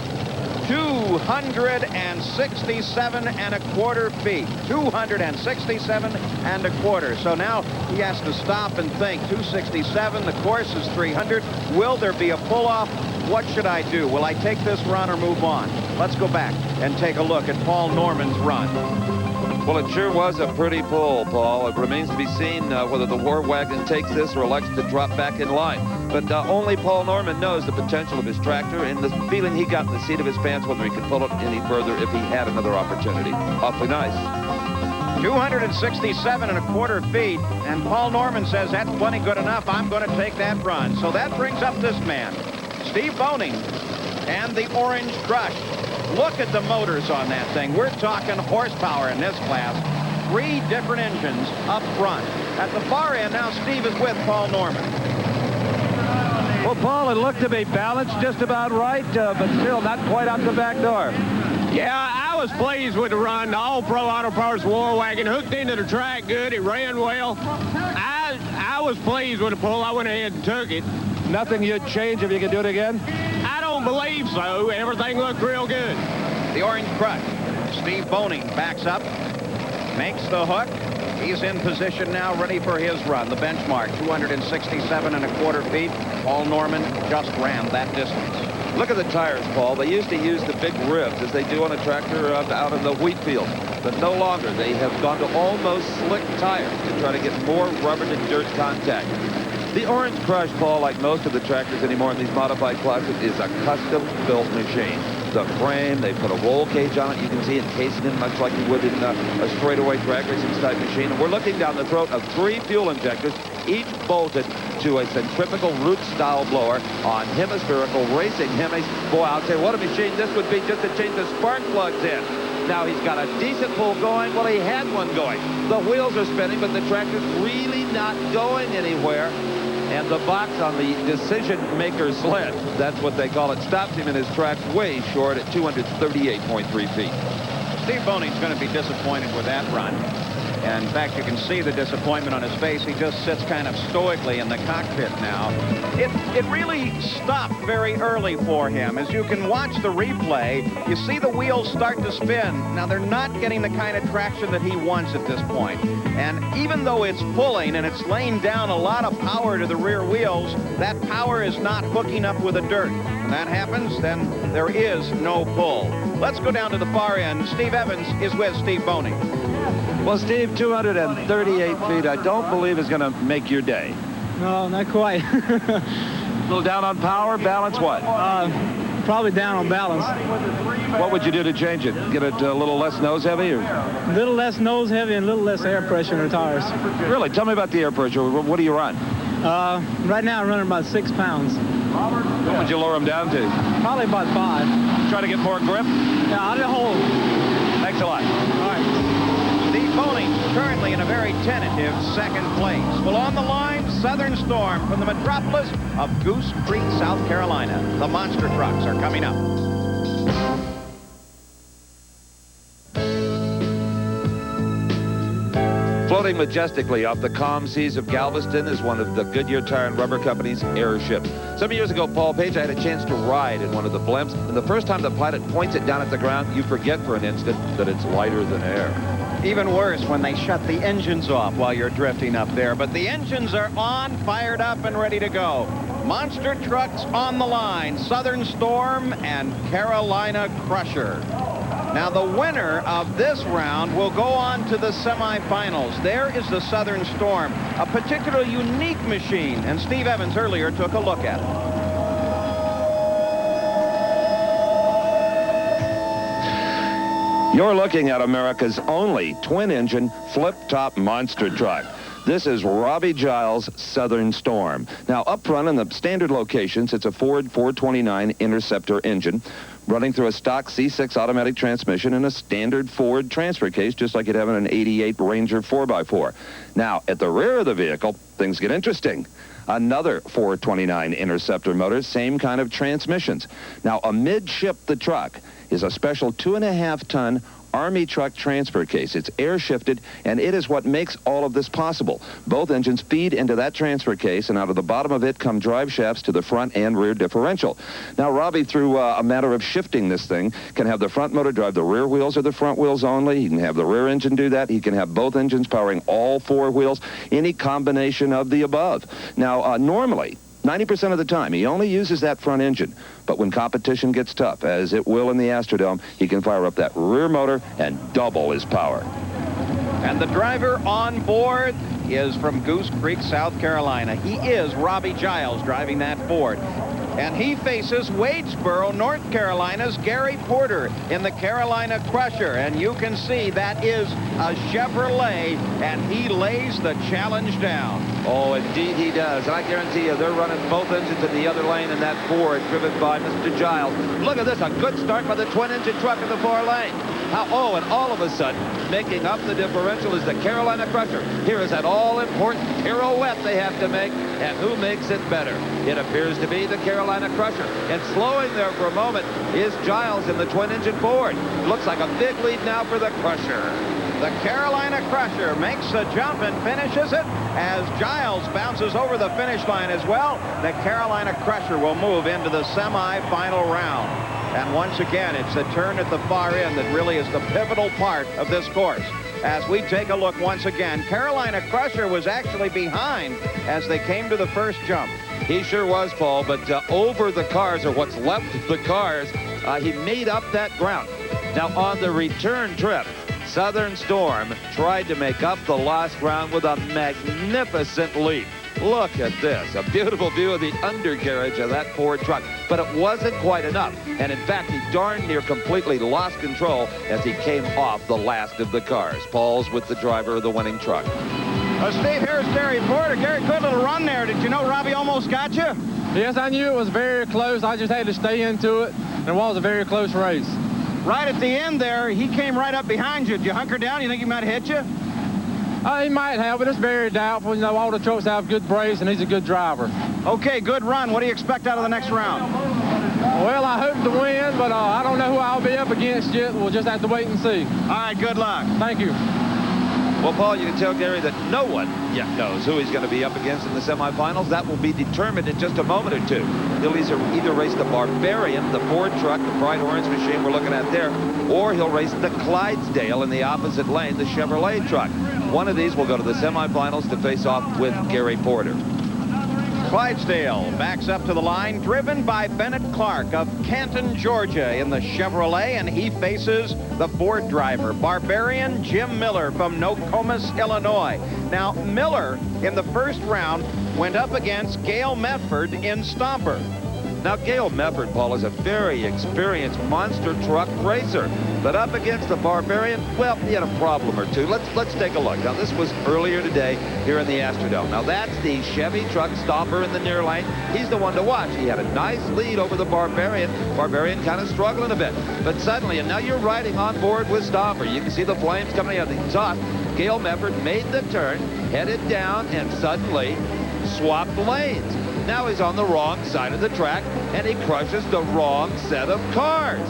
C: 267.25 feet. 267.25. So now he has to stop and think. 267, the course is 300. Will there be a pull-off? What should I do? Will I take this run or move on? Let's go back and take a look at Paul Norman's run.
A: Well, it sure was a pretty pull, Paul. It remains to be seen whether the war wagon takes this or elects to drop back in line. But only Paul Norman knows the potential of his tractor and the feeling he got in the seat of his pants, whether he could pull it any further if he had another opportunity. Awfully nice.
C: 267.25 feet, and Paul Norman says that's plenty good enough. I'm going to take that run. So that brings up this man, Steve Boning, and the Orange Crush. Look at the motors on that thing. We're talking horsepower in this class. 3 different engines up front. At the far end, now Steve is with Paul Norman.
A: Well, Paul, it looked to be balanced just about right, but still not quite out the back door.
I: Yeah, I was pleased with the run. The All-Pro Auto Parts war wagon hooked into the track good. It ran well. I was pleased with the pull. I went ahead and took it.
A: Nothing you'd change if you could do it again?
I: I don't believe so. Everything looked real good.
C: The Orange Crush. Steve Boning backs up, makes the hook. He's in position now, ready for his run. The benchmark, 267.25 feet. Paul Norman just ran that distance.
A: Look at the tires, Paul. They used to use the big ribs as they do on a tractor out in the wheat field. But no longer. They have gone to almost slick tires to try to get more rubber to dirt contact. The Orange Crush, Paul, like most of the tractors anymore in these modified classes, is a custom-built machine. The frame, they put a roll cage on it. You can see it encased in much like you would in a straightaway drag racing type machine. And we're looking down the throat of 3 fuel injectors, each bolted to a centrifugal root-style blower on hemispherical racing hemis. Boy, I'll tell you what a machine this would be just to change the spark plugs in. Now he's got a decent pull going. Well, he had one going. The wheels are spinning, but the tractor's really not going anywhere. And the box on the decision-maker sled, that's what they call it, stops him in his tracks way short at 238.3 feet.
C: Steve Boning's going to be disappointed with that run. And in fact, you can see the disappointment on his face. He just sits kind of stoically in the cockpit now. It really stopped very early for him. As you can watch the replay, you see the wheels start to spin. Now, they're not getting the kind of traction that he wants at this point. And even though it's pulling and it's laying down a lot of power to the rear wheels, that power is not hooking up with the dirt. When that happens, then there is no pull. Let's go down to the far end. Steve Evans is with Steve Boning.
A: Well, Steve, 238 feet, I don't believe is going to make your day.
J: No, not quite.
A: A little down on power, balance what?
J: Probably down on balance.
A: What would you do to change it? Get it a little less nose heavy? Or?
J: A little less nose heavy and a little less air pressure in the tires.
A: Really? Tell me about the air pressure. What do you run?
J: Right now I'm running about 6 pounds.
A: What would you lower them down to?
J: Probably about 5.
A: Try to get more grip?
J: Yeah, out of the hole.
A: Thanks a lot.
J: All right.
C: Steve Boning currently in a very tentative second place. Well, on the line, Southern Storm from the metropolis of Goose Creek, South Carolina. The monster trucks are coming up.
A: Floating majestically off the calm seas of Galveston is one of the Goodyear Tire and Rubber Company's airships. Some years ago, Paul Page, I had a chance to ride in one of the blimps, and the first time the pilot points it down at the ground, you forget for an instant that it's lighter than air.
C: Even worse when they shut the engines off while you're drifting up there. But the engines are on, fired up, and ready to go. Monster trucks on the line, Southern Storm and Carolina Crusher. Now, the winner of this round will go on to the semifinals. There is the Southern Storm, a particularly unique machine, and Steve Evans earlier took a look at it.
A: You're looking at America's only twin-engine flip-top monster truck. This is Robbie Giles' Southern Storm. Now, up front in the standard locations, it's a Ford 429 Interceptor engine running through a stock C6 automatic transmission and a standard Ford transfer case, just like you'd have in an 88 Ranger 4x4. Now, at the rear of the vehicle, things get interesting. Another 429 Interceptor motor, same kind of transmissions. Now, amidship the truck is a special 2.5-ton Army truck transfer case. It's air shifted, and it is what makes all of this possible. Both engines feed into that transfer case, and out of the bottom of it come drive shafts to the front and rear differential. Now, Robbie, through a matter of shifting this thing, can have the front motor drive the rear wheels or the front wheels only. He can have the rear engine do that. He can have both engines powering all 4 wheels, any combination of the above. Now, normally, 90% of the time, he only uses that front engine. But when competition gets tough, as it will in the Astrodome, he can fire up that rear motor and double his power.
C: And the driver on board is from Goose Creek, South Carolina. He is Robbie Giles driving that Ford. And he faces Wadesboro, North Carolina's Gary Porter in the Carolina Crusher. And you can see that is a Chevrolet, and he lays the challenge down.
A: Oh, indeed he does. I guarantee you they're running both engines in the other lane in that Ford driven by Mr. Giles. Look at this, a good start by the twin-engine truck in the 4 lane. Oh, and all of a sudden, making up the differential is the Carolina Crusher. Here is that all-important pirouette they have to make, and who makes it better? It appears to be the Carolina Crusher. And slowing there for a moment is Giles in the twin-engine Ford. Looks like a big lead now for the Crusher.
C: The Carolina Crusher makes the jump and finishes it as Giles bounces over the finish line as well. The Carolina Crusher will move into the semi-final round. And once again, it's the turn at the far end that really is the pivotal part of this course. As we take a look once again, Carolina Crusher was actually behind as they came to the first jump.
A: He sure was, Paul, but over the cars, or what's left of the cars, he made up that ground. Now, on the return trip, Southern Storm tried to make up the lost ground with a magnificent leap. Look at this, a beautiful view of the undercarriage of that Ford truck. But it wasn't quite enough. And in fact, he darn near completely lost control as he came off the last of the cars. Paul's with the driver of the winning truck.
B: Steve, here's Gary Porter. Gary, good little run there. Did you know Robbie almost got you?
F: Yes, I knew it was very close. I just had to stay into it. And it was a very close race.
B: Right at the end there, he came right up behind you. Did you hunker down? You think he might have hit you?
F: He might have, but it's very doubtful. You know, all the trucks have good brakes, and he's a good driver.
B: Okay, good run. What do you expect out of the next round?
F: Well, I hope to win, but I don't know who I'll be up against yet. We'll just have to wait and see.
B: All right, good luck.
F: Thank you.
A: Well, Paul, you can tell Gary that no one yet knows who he's going to be up against in the semifinals. That will be determined in just a moment or two. He'll either race the Barbarian, the Ford truck, the bright orange machine we're looking at there, or he'll race the Clydesdale in the opposite lane, the Chevrolet truck. One of these will go to the semifinals to face off with Gary Porter.
C: Clydesdale backs up to the line, driven by Bennett Clark of Canton, Georgia in the Chevrolet, and he faces the Ford driver, Barbarian Jim Miller from Nokomis, Illinois. Now, Miller, in the first round, went up against Gail Medford in Stomper.
A: Now, Gail Medford, Paul, is a very experienced monster truck racer. But up against the Barbarian, well, he had a problem or two. Let's take a look. Now, this was earlier today here in the Astrodome. Now, that's the Chevy truck Stomper in the near lane. He's the one to watch. He had a nice lead over the Barbarian. Barbarian kind of struggling a bit. But suddenly, and now you're riding on board with Stomper. You can see the flames coming out of the exhaust. Gail Medford made the turn, headed down, and suddenly swapped lanes. Now he's on the wrong side of the track, and he crushes the wrong set of cars.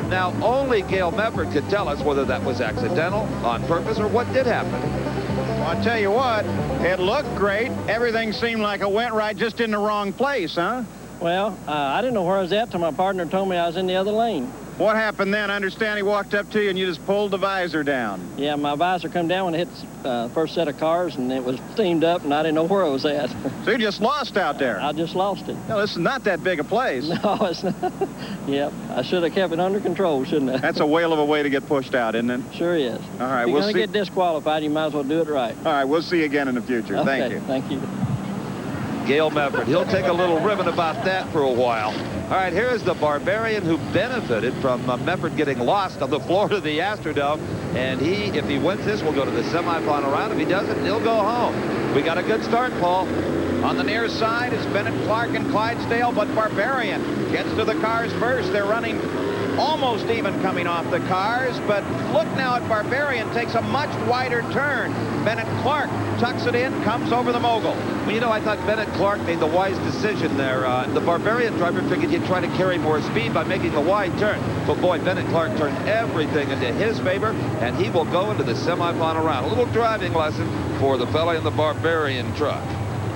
A: Now, only Gail Medford could tell us whether that was accidental, on purpose, or what did happen.
B: Well, I'll tell you what, it looked great. Everything seemed like it went right, just in the wrong place, huh?
J: Well, I didn't know where I was at till my partner told me I was in the other lane.
B: What happened then? I understand he walked up to you and you just pulled the visor down.
J: Yeah, my visor come down when it hit the first set of cars, and it was steamed up, and I didn't know where I was at.
B: So you just lost out there?
J: I just lost it.
B: No, this is not that big a place.
J: No, it's not. Yep, I should have kept it under control, shouldn't I?
B: That's a whale of a way to get pushed out, isn't it?
J: Sure is.
B: All right,
J: if you're
B: we'll
J: going
B: see.
J: to get disqualified, you might as well do it right.
B: All right, we'll see you again in the future.
J: Okay,
B: Thank you.
J: Thank you.
A: Gail Medford, he'll take a little ribbon about that for a while. All right, here's the Barbarian who benefited from Medford getting lost on the floor of the Astrodome. And he, if he wins this, will go to the semifinal round. If he doesn't, he'll go home. We got a good start, Paul.
C: On the near side is Bennett Clark and Clydesdale, but Barbarian gets to the cars first. They're running almost even coming off the cars, but look now at Barbarian, takes a much wider turn. Bennett Clark tucks it in, comes over the mogul.
A: Well, you know, I thought Bennett Clark made the wise decision there. The Barbarian driver figured he'd try to carry more speed by making the wide turn. But boy, Bennett Clark turned everything into his favor, and he will go into the semifinal round. A little driving lesson for the fella in the Barbarian truck.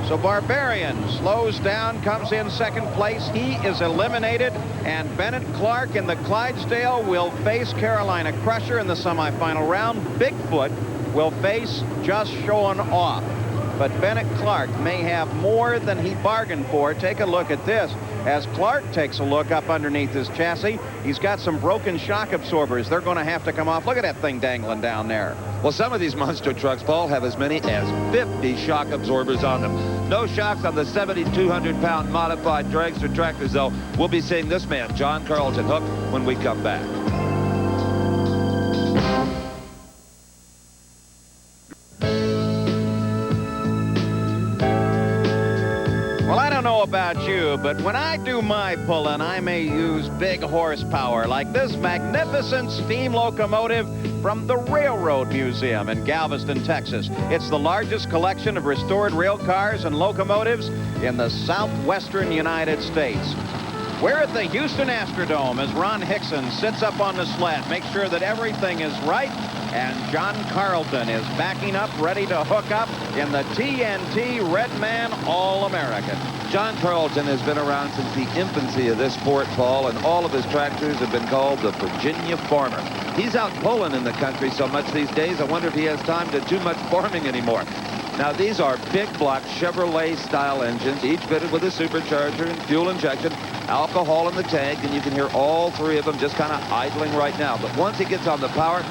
C: So Barbarian slows down, comes in second place. He is eliminated, and Bennett Clark in the Clydesdale will face Carolina Crusher in the semifinal round. Bigfoot will face Just Showing Off. But Bennett Clark may have more than he bargained for. Take a look at this. As Clark takes a look up underneath his chassis, he's got some broken shock absorbers. They're going to have to come off. Look at that thing dangling down there.
A: Well, some of these monster trucks, Paul, have as many as 50 shock absorbers on them. No shocks on the 7,200-pound modified dragster tractors, though. We'll be seeing this man, John Carlton Hook, when we come back.
C: Well, I don't know about you, but when I do my pulling, I may use big horsepower like this magnificent steam locomotive from the Railroad Museum in Galveston, Texas. It's the largest collection of restored rail cars and locomotives in the southwestern United States. We're at the Houston Astrodome as Ron Hickson sits up on the sled, makes sure that everything is right, And John Carlton is backing up, ready to hook up in the TNT Redman All-American.
A: John Carlton has been around since the infancy of this sport, Paul, and all of his tractors have been called the Virginia Farmer. He's out pulling in the country so much these days, I wonder if he has time to do much farming anymore. Now, these are big block Chevrolet-style engines, each fitted with a supercharger and fuel injection, alcohol in the tank, and you can hear all three of them just kind of idling right now. But once he gets on the power,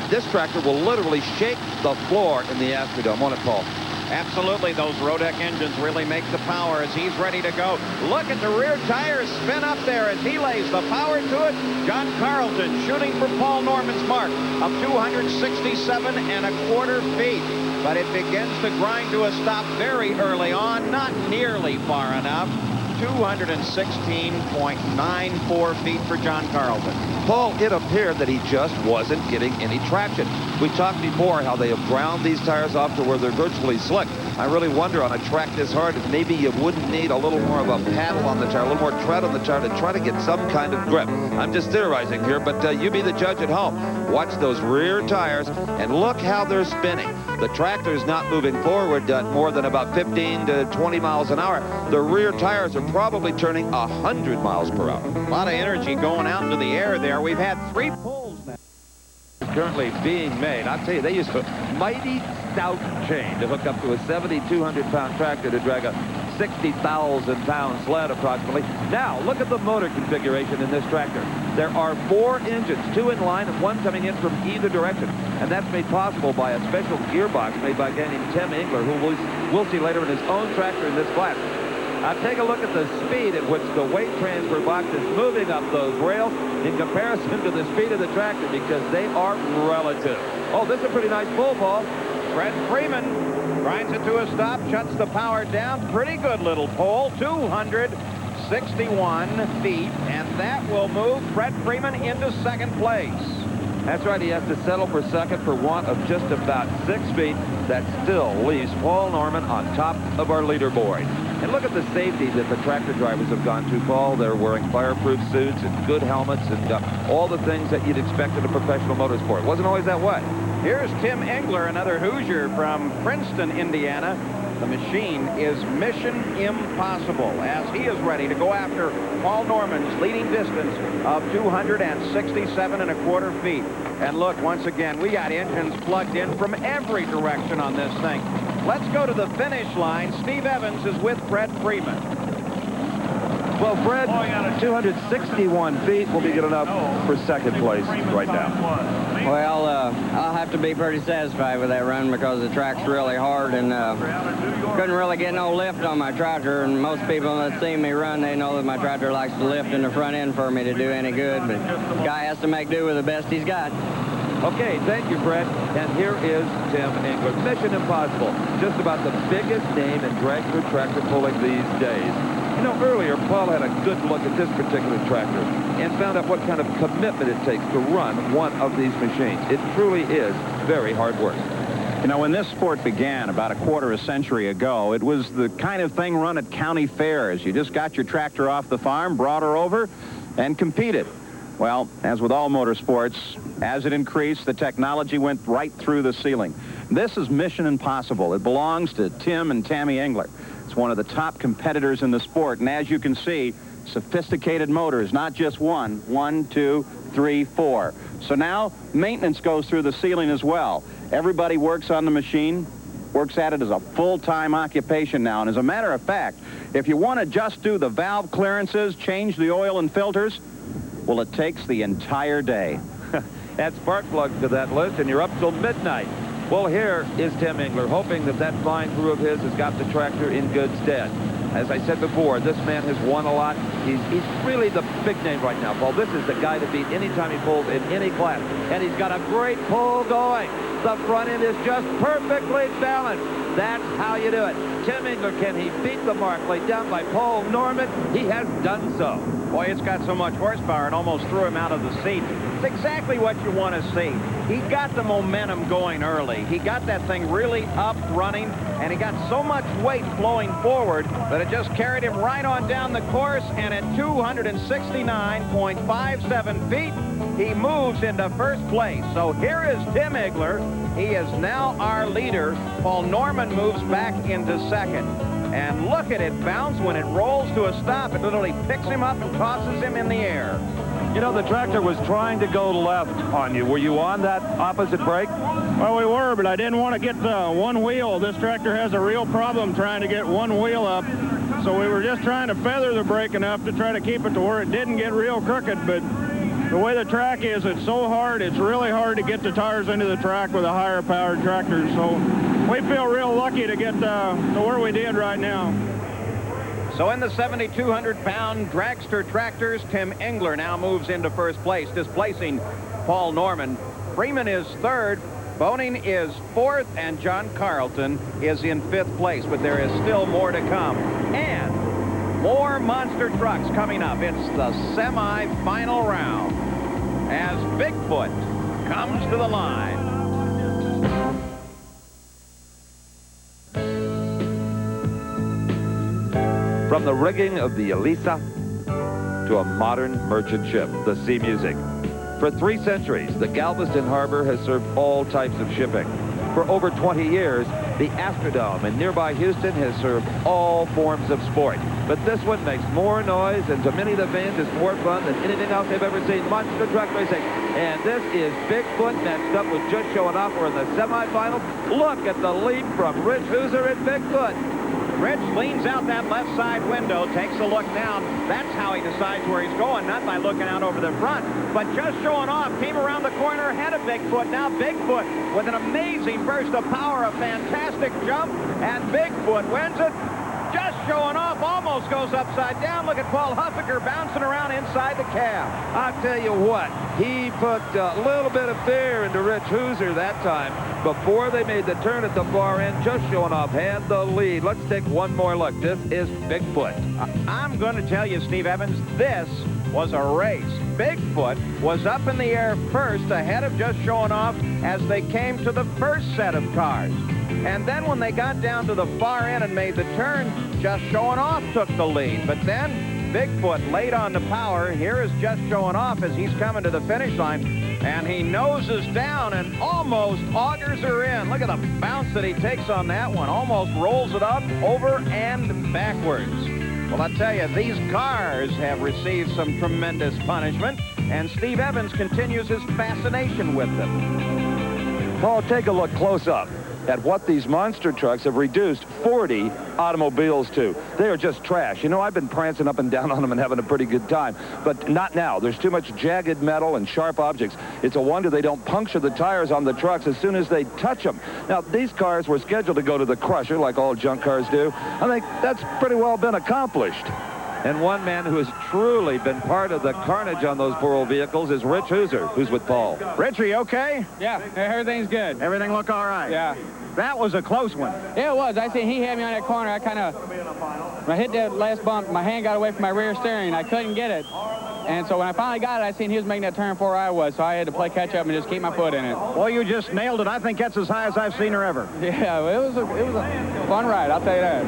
A: this tractor will literally shake the floor in the Astrodome, won't it, Paul?
C: Absolutely, those Rodec engines really make the power as he's ready to go. Look at the rear tires spin up there as he lays the power to it. John Carlton shooting for Paul Norman's mark of 267.25 feet. But it begins to grind to a stop very early on, not nearly far enough. 216.94 feet for John Carlton.
A: Paul, it appeared that he just wasn't getting any traction. We talked before how they have ground these tires off to where they're virtually slick. I really wonder on a track this hard if maybe you wouldn't need a little more of a paddle on the tire, a little more tread on the tire to try to get some kind of grip. I'm just theorizing here, but you be the judge at home. Watch those rear tires and look how they're spinning. The tractor's not moving forward more than about 15 to 20 miles an hour. The rear tires are probably turning 100 miles per hour.
C: A lot of energy going out into the air there. We've had 3 pulls now.
A: Currently being made. I'll tell you, they use a mighty stout chain to hook up to a 7,200-pound tractor to drag a 60,000-pound sled approximately. Now, look at the motor configuration in this tractor. There are 4 engines, 2 in line and 1 coming in from either direction. And that's made possible by a special gearbox made by a guy named Tim Engler, who we'll see later in his own tractor in this class. Now, take a look at the speed at which the weight transfer box is moving up those rails in comparison to the speed of the tractor, because they are relative. Oh, this is a pretty nice pull, Paul.
C: Fred Freeman grinds it to a stop, shuts the power down. Pretty good little pull, 261 feet, and that will move Fred Freeman into second place.
A: That's right, he has to settle for second for want of just about 6 feet. That still leaves Paul Norman on top of our leaderboard. And look at the safety that the tractor drivers have gone to, Paul. They're wearing fireproof suits and good helmets and all the things that you'd expect in a professional motorsport. It wasn't always that way.
C: Here's Tim Engler, another Hoosier from Princeton, Indiana. The machine is mission impossible as he is ready to go after Paul Norman's leading distance of 267.25 feet. And look, once again, we got engines plugged in from every direction on this thing. Let's go to the finish line. Steve Evans is with Fred Freeman.
A: Well, Fred, 261 feet will be good enough for second place right now.
J: Well, I'll have to be pretty satisfied with that run because the track's really hard and couldn't really get no lift on my tractor. And most people that see me run, they know that my tractor likes to lift in the front end for me to do any good. But the guy has to make do with the best he's got.
A: Okay, thank you, Fred. And here is Tim Engler. Mission Impossible, just about the biggest name in dragster tractor pulling these days. You know, earlier, Paul had a good look at this particular tractor and found out what kind of commitment it takes to run one of these machines. It truly is very hard work.
B: You know, when this sport began about a quarter of a century ago, it was the kind of thing run at county fairs. You just got your tractor off the farm, brought her over, and competed. Well, as with all motorsports, as it increased, the technology went right through the ceiling. This is mission impossible. It belongs to Tim and Tammy Engler. It's one of the top competitors in the sport, and as you can see, sophisticated motors, not just one, 1, 2, 3, 4. So now maintenance goes through the ceiling as well. Everybody works on the machine, works at it as a full-time occupation now. And as a matter of fact, if you want to just do the valve clearances, change the oil and filters, well, it takes the entire day.
A: Add spark plugs to that list, and you're up till midnight. Well, here is Tim Engler, hoping that that fine crew of his has got the tractor in good stead. As I said before, this man has won a lot. He's really the big name right now, Paul. This is the guy to beat anytime he pulls in any class. And he's got a great pull going. The front end is just perfectly balanced. That's how you do it. Tim Engler, can he beat the mark laid down by Paul Norman? He has done so.
C: Boy, it's got so much horsepower, it almost threw him out of the seat. It's exactly what you want to see. He got the momentum going early. He got that thing really up, running, and he got so much weight flowing forward that it just carried him right on down the course, and at 269.57 feet, he moves into first place. So here is Tim Igler. He is now our leader. Paul Norman moves back into second. And look at it bounce when it rolls to a stop. It literally picks him up and tosses him in the air.
A: You know, the tractor was trying to go left on you. Were you on that opposite brake?
F: Well, we were, but I didn't want to get one wheel. This tractor has a real problem trying to get one wheel up. So we were just trying to feather the brake enough to try to keep it to where it didn't get real crooked. But the way the track is, it's so hard, it's really hard to get the tires into the track with a higher powered tractor. So we feel real lucky to get to where we did right now.
C: So in the 7,200-pound dragster tractors, Tim Engler now moves into first place, displacing Paul Norman. Freeman is third, Boning is fourth, and John Carlton is in fifth place. But there is still more to come. And more monster trucks coming up. It's the semi-final round as Bigfoot comes to the line.
A: From the rigging of the Elisa to a modern merchant ship, the Sea Music. For 3 centuries, the Galveston Harbor has served all types of shipping. For over 20 years, the Astrodome in nearby Houston has served all forms of sport. But this one makes more noise, and to many the fans is more fun than anything else they've ever seen. Monster truck racing. And this is Bigfoot matched up with Just Showing Off. We're in the semifinals. Look at the leap from Rich Hooser and Bigfoot.
C: Rich leans out that left side window, takes a look down. That's how he decides where he's going, not by looking out over the front. But Just Showing Off came around the corner ahead of Bigfoot. Now Bigfoot with an amazing burst of power, a fantastic jump, and Bigfoot wins it. Just Showing Off almost goes upside down. Look at Paul Huffaker bouncing around inside the cab.
A: I'll tell you what, he put a little bit of fear into Rich Hooser that time. Before they made the turn at the far end, Just Showing Off had the lead. Let's take one more look. This is Bigfoot.
C: I'm going to tell you, Steve Evans, this was a race. Bigfoot was up in the air first, ahead of Just Showing Off as they came to the first set of cars. And then when they got down to the far end and made the turn, Just Showing Off took the lead. But then Bigfoot laid on the power. Here is Just Showing Off as he's coming to the finish line. And he noses down and almost augers her in. Look at the bounce that he takes on that one. Almost rolls it up over and backwards. Well, I tell you, these cars have received some tremendous punishment. And Steve Evans continues his fascination with them.
A: Paul, take a look close up at what these monster trucks have reduced 40 automobiles to. They are just trash. You know, I've been prancing up and down on them and having a pretty good time, but not now. There's too much jagged metal and sharp objects. It's a wonder they don't puncture the tires on the trucks as soon as they touch them. Now, these cars were scheduled to go to the crusher like all junk cars do. I think that's pretty well been accomplished. And one man who has truly been part of the carnage on those poor old vehicles is Rich Hooser, who's with Paul.
C: Rich, are you okay?
F: Yeah, everything's good.
C: Everything look all right?
F: Yeah.
C: That was a close one.
F: Yeah, it was. I seen he had me on that corner. I hit that last bump. My hand got away from my rear steering. I couldn't get it. And so when I finally got it, I seen he was making that turn before I was. So I had to play catch up and just keep my foot in it.
C: Well, you just nailed it. I think that's as high as I've seen her ever.
F: Yeah, it was a fun ride. I'll tell you that.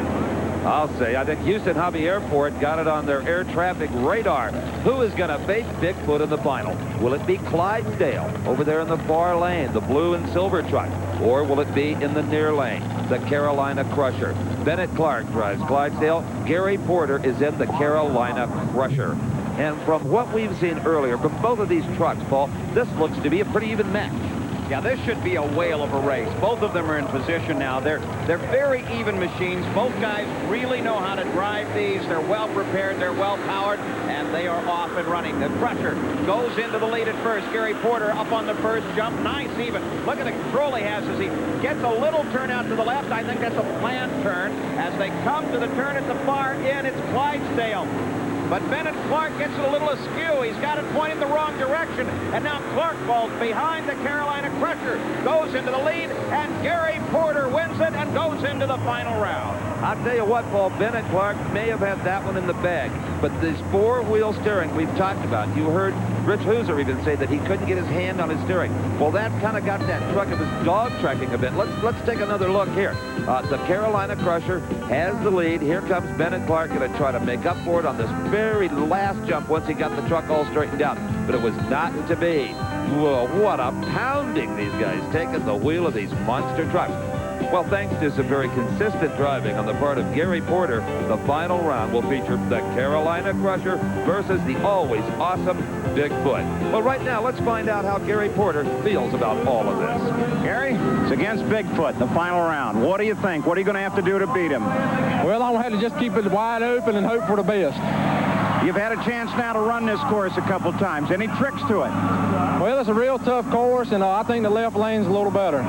A: I'll say, I think Houston Hobby Airport got it on their air traffic radar. Who is going to face Bigfoot in the final? Will it be Clydesdale over there in the far lane, the blue and silver truck? Or will it be in the near lane, the Carolina Crusher? Bennett Clark drives Clydesdale. Gary Porter is in the Carolina Crusher. And from what we've seen earlier from both of these trucks, Paul, this looks to be a pretty even match.
C: Yeah, this should be a whale of a race. Both of them are in position now. They're very even machines. Both guys really know how to drive these. They're well prepared, they're well powered, and they are off and running. The Crusher goes into the lead at first. Gary Porter up on the first jump. Nice even. Look at the control he has as he gets a little turn out to the left. I think that's a planned turn. As they come to the turn at the far end, it's Clydesdale. but Bennett Clark gets it a little askew. He's got it pointing the wrong direction, and now Clark falls behind the Carolina Crusher, goes into the lead, and Gary Porter wins it and goes into the final round.
A: I'll tell you what, Paul, Bennett Clark may have had that one in the bag, but this four-wheel steering we've talked about, you heard Rich Hooser even say that he couldn't get his hand on his steering. Well, that kind of got that truck of his dog tracking a bit. Let's take another look here. The Carolina Crusher has the lead. Here comes Bennett Clark going to try to make up for it on this very last jump once he got the truck all straightened out. But it was not to be. Whoa, what a pounding these guys take at the wheel of these monster trucks. Well, thanks to some very consistent driving on the part of Gary Porter, the final round will feature the Carolina Crusher versus the always awesome Bigfoot. Well, right now, let's find out how Gary Porter feels about all of this.
B: Gary, it's against Bigfoot, the final round. What do you think? What are you going to have to do to beat him?
F: Well, I'm going to have to just keep it wide open and hope for the best.
B: You've had a chance now to run this course a couple times. Any tricks to it?
F: Well, it's a real tough course, and I think the left lane's a little better.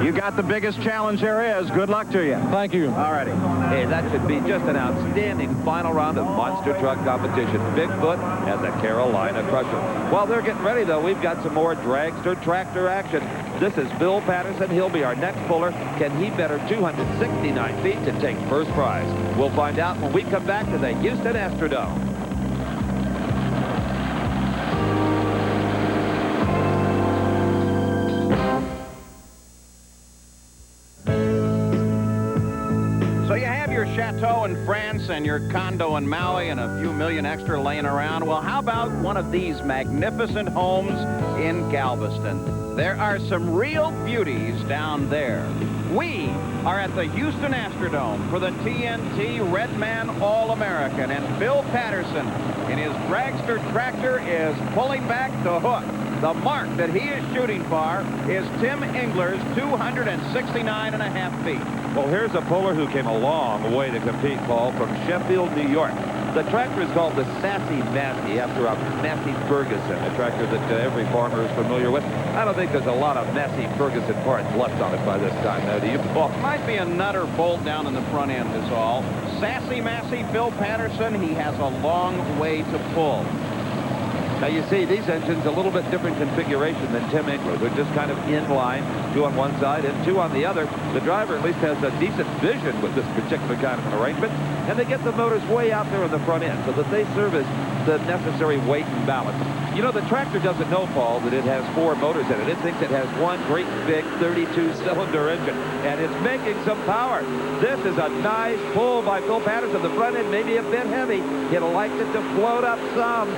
B: You got the biggest challenge there is. Good luck to you.
F: Thank you.
B: All righty.
A: Hey, that should be just an outstanding final round of monster truck competition. Bigfoot and the Carolina Crusher. While they're getting ready, though, we've got some more dragster tractor action. This is Bill Patterson. He'll be our next puller. Can he better 269 feet to take first prize? We'll find out when we come back to the Houston Astrodome.
C: Chateau in France and your condo in Maui and a few million extra laying around. Well, how about one of these magnificent homes in Galveston? There are some real beauties down there. We are at the Houston Astrodome for the TNT Redman All-American, and Bill Patterson in his dragster tractor is pulling back the hook. The mark that he is shooting for is Tim Engler's 269.5 feet.
A: Well, here's a puller who came a long way to compete, Paul, from Sheffield, New York. The tractor is called the Sassy Massey, after a Massey Ferguson, a tractor that every farmer is familiar with. I don't think there's a lot of Massey Ferguson parts left on it by this time, now, do you, Paul?
C: Might be a nutter bolt down in the front end is all. Sassy Massey, Bill Patterson, he has a long way to pull.
A: Now, you see, these engines a little bit different configuration than Tim Engler. They're just kind of in line, two on one side and two on the other. The driver at least has a decent vision with this particular kind of an arrangement, and they get the motors way out there in the front end so that they serve as the necessary weight and balance. You know, the tractor doesn't know, Paul, that it has four motors in it. It thinks it has one great big 32-cylinder engine, and it's making some power. This is a nice pull by Bill Patterson. The front end may be a bit heavy. He'd like it to float up some.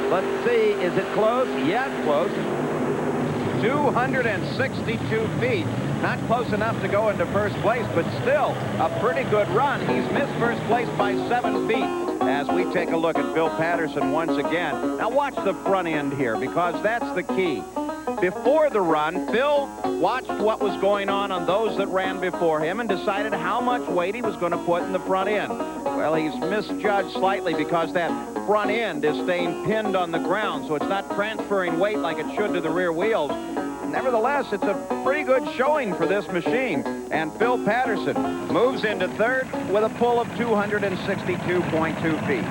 A: Let's see, is it close? Yeah, it's close.
C: 262 feet. Not close enough to go into first place, but still a pretty good run. He's missed first place by 7 feet as we take a look at Bill Patterson once again. Now watch the front end here, because that's the key. Before the run, Phil watched what was going on those that ran before him and decided how much weight he was going to put in the front end. Well, he's misjudged slightly because that front end is staying pinned on the ground, so it's not transferring weight like it should to the rear wheels. Nevertheless, it's a pretty good showing for this machine. And Phil Patterson moves into third with a pull of 262.2 feet.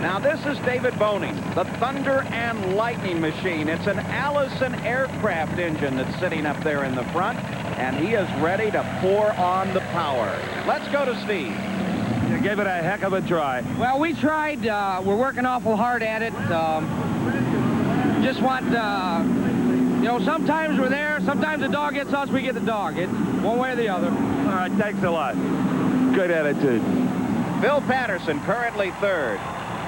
C: Now, this is David Boning, the Thunder and Lightning machine. It's an Allison aircraft engine that's sitting up there in the front, and he is ready to pour on the power. Let's go to Steve.
A: You gave it a heck of a try.
J: Well, we tried. We're working awful hard at it. Just want, you know, sometimes we're there. Sometimes the dog gets us, we get the dog. It's one way or the other.
A: All right, thanks a lot. Good attitude.
C: Bill Patterson currently third.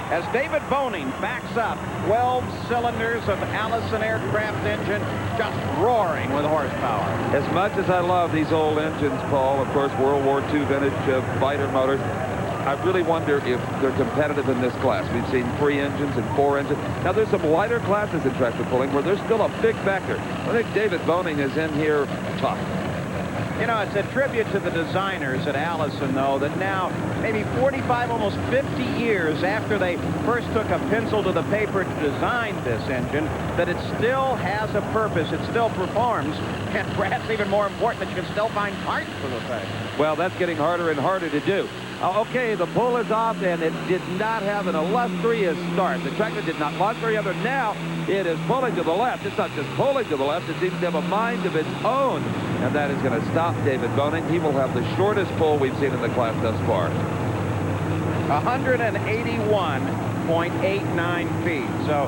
C: As David Boning backs up, 12 cylinders of Allison aircraft engine just roaring with horsepower.
A: As much as I love these old engines, Paul, of course, World War II vintage fighter motors, I really wonder if they're competitive in this class. We've seen 3 engines and 4 engines. Now, there's some lighter classes in tractor pulling where there's still a big factor. I think David Boning is in here tough.
C: You know, it's a tribute to the designers at Allison, though, that now, maybe 45, almost 50 years after they first took a pencil to the paper to design this engine, that it still has a purpose. It still performs, and perhaps even more important, that you can still find parts for the thing.
A: Well, that's getting harder and harder to do. Okay, the pull is off, and it did not have an illustrious start. The tractor did not launch very other. Now it is pulling to the left. It's not just pulling to the left. It seems to have a mind of its own, and that is going to stop David Boning. He will have the shortest pull we've seen in the class thus far.
B: 181.89 feet. So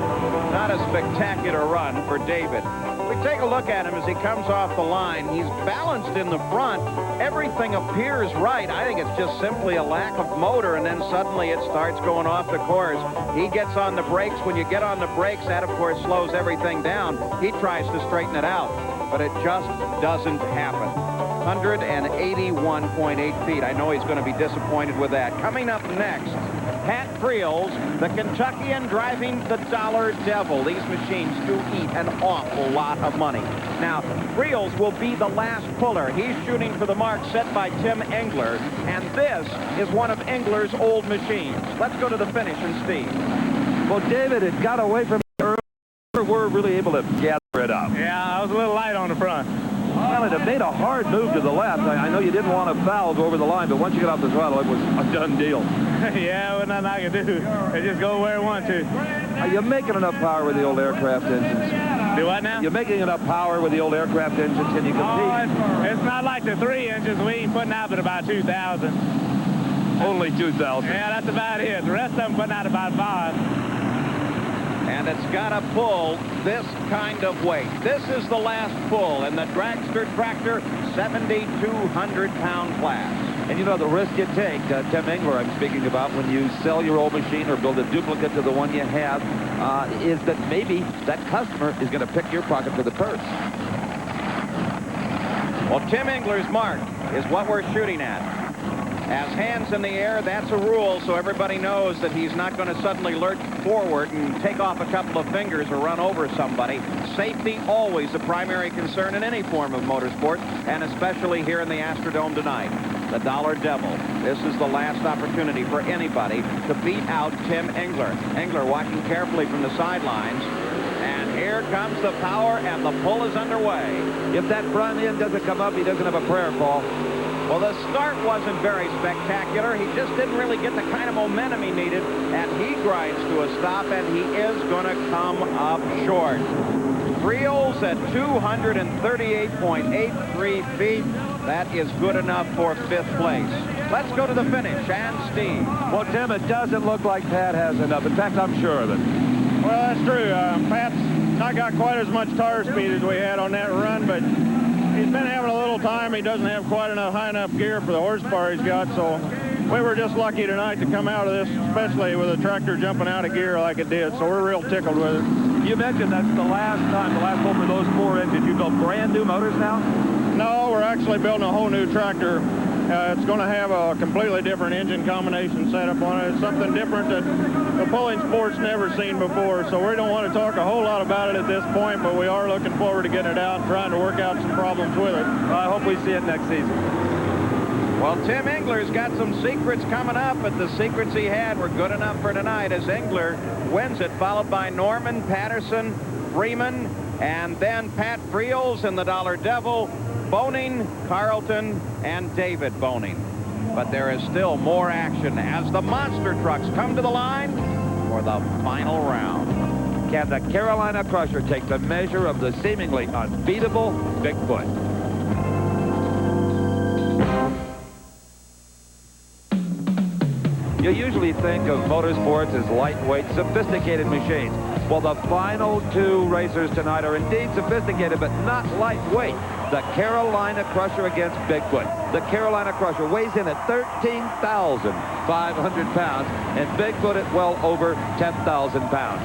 B: not a spectacular run for David. We take a look at him as he comes off the line. He's balanced in the front. Everything appears right. I think it's just simply a lack of motor, and then suddenly it starts going off the course. He gets on the brakes. When you get on the brakes, that, of course, slows everything down. He tries to straighten it out, but it just doesn't happen. 181.8 feet. I know he's going to be disappointed with that. Coming up next, Pat Friels, the Kentuckian driving the Dollar Devil. These machines do eat an awful lot of money. Now, Friels will be the last puller. He's shooting for the mark set by Tim Engler, and this is one of Engler's old machines. Let's go to the finish and see.
A: Well, David, it got away from earlier. We're really able to gather it up.
F: Yeah, I was a little light on the front.
A: Well, it made a hard move to the left. I know you didn't want to foul go over the line, but once you get off the throttle, it was a done deal.
F: Yeah, well, nothing I can do. It just go where it wants to.
A: Are you making enough power with the old aircraft engines?
F: Do what now?
A: You're making enough power with the old aircraft engines. Can you compete?
F: Oh, it's not like the 3 engines we ain't putting out but about 2,000.
A: Only 2,000.
F: Yeah, that's about it. The rest of them putting out about 5.
B: And it's got to pull this kind of weight. This is the last pull in the dragster tractor 7,200-pound class.
A: And you know the risk you take, Tim Engler I'm speaking about, when you sell your old machine or build a duplicate to the one you have, is that maybe that customer is going to pick your pocket for the purse.
B: Well, Tim Engler's mark is what we're shooting at. As hands in the air, that's a rule, so everybody knows that he's not going to suddenly lurch forward and take off a couple of fingers or run over somebody. Safety always a primary concern in any form of motorsport, and especially here in the Astrodome tonight. The Dollar Devil. This is the last opportunity for anybody to beat out Tim Engler. Engler watching carefully from the sidelines. And here comes the power, and the pull is underway.
A: If that front end doesn't come up, he doesn't have a prayer call.
B: Well, the start wasn't very spectacular. He just didn't really get the kind of momentum he needed, and he grinds to a stop, and he is going to come up short. Friels at 238.83 feet. That is good enough for 5th place. Let's go to the finish, and Steve.
A: Well, Tim, it doesn't look like Pat has enough. In fact, I'm sure of it.
F: Well, that's true. Pat's not got quite as much tire speed as we had on that run, but he's been having a little time. He doesn't have quite enough high enough gear for the horsepower he's got, so we were just lucky tonight to come out of this, especially with a tractor jumping out of gear like it did, so we're real tickled with it.
A: You mentioned that's the last pull for those 4 engines. You built brand new motors now?
F: No, we're actually building a whole new tractor. It's going to have a completely different engine combination setup on it. It's something different that the pulling sport's never seen before, so we don't want to talk a whole lot about it at this point, but we are looking forward to getting it out and trying to work out some problems with it.
A: I hope we see it next season.
B: Well, Tim Engler's got some secrets coming up, but the secrets he had were good enough for tonight as Engler wins it, followed by Norman, Patterson, Freeman, and then Pat Friels and the Dollar Devil, Boning, Carlton, and David Boning. But there is still more action as the monster trucks come to the line for the final round.
A: Can the Carolina Crusher take the measure of the seemingly unbeatable Bigfoot? You usually think of motorsports as lightweight, sophisticated machines. Well, the final 2 racers tonight are indeed sophisticated, but not lightweight. The Carolina Crusher against Bigfoot. The Carolina Crusher weighs in at 13,500 pounds, and Bigfoot at well over 10,000 pounds.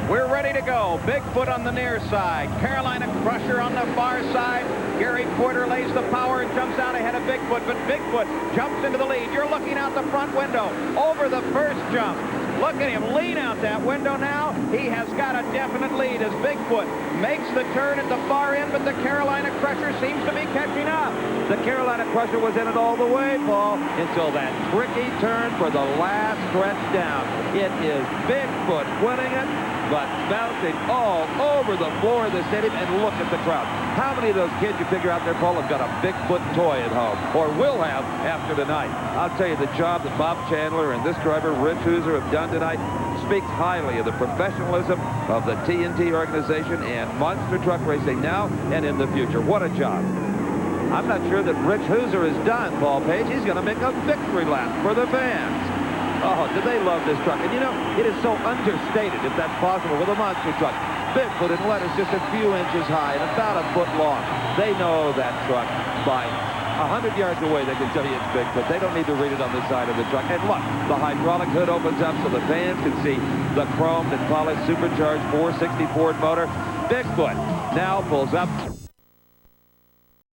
B: We're ready to go. Bigfoot on the near side. Carolina Crusher on the far side. Gary Porter lays the power and jumps out ahead of Bigfoot, but Bigfoot jumps into the lead. You're looking out the front window over the first jump. Look at him lean out that window now. He has got a definite lead as Bigfoot makes the turn at the far end, but the Carolina Crusher seems to be catching up.
A: The Carolina Crusher was in it all the way, Paul, until that tricky turn for the last stretch down. It is Bigfoot winning it. but bouncing all over the floor of the stadium. And look at the crowd. How many of those kids you figure out there, Paul, have got a Bigfoot toy at home, or will have after tonight? I'll tell you, the job that Bob Chandler and this driver, Rich Hooser, have done tonight speaks highly of the professionalism of the TNT organization and monster truck racing now and in the future. What a job. I'm not sure that Rich Hooser is done, Paul Page. He's going to make a victory lap for the fans. Oh, do they love this truck? And you know, it is so understated, if that's possible, with a monster truck. Bigfoot in letters just a few inches high and about a foot long. They know that truck by 100 yards away. They can tell you it's Bigfoot. They don't need to read it on the side of the truck. And look, the hydraulic hood opens up so the fans can see the chromed and polished supercharged 460 Ford motor. Bigfoot now pulls up.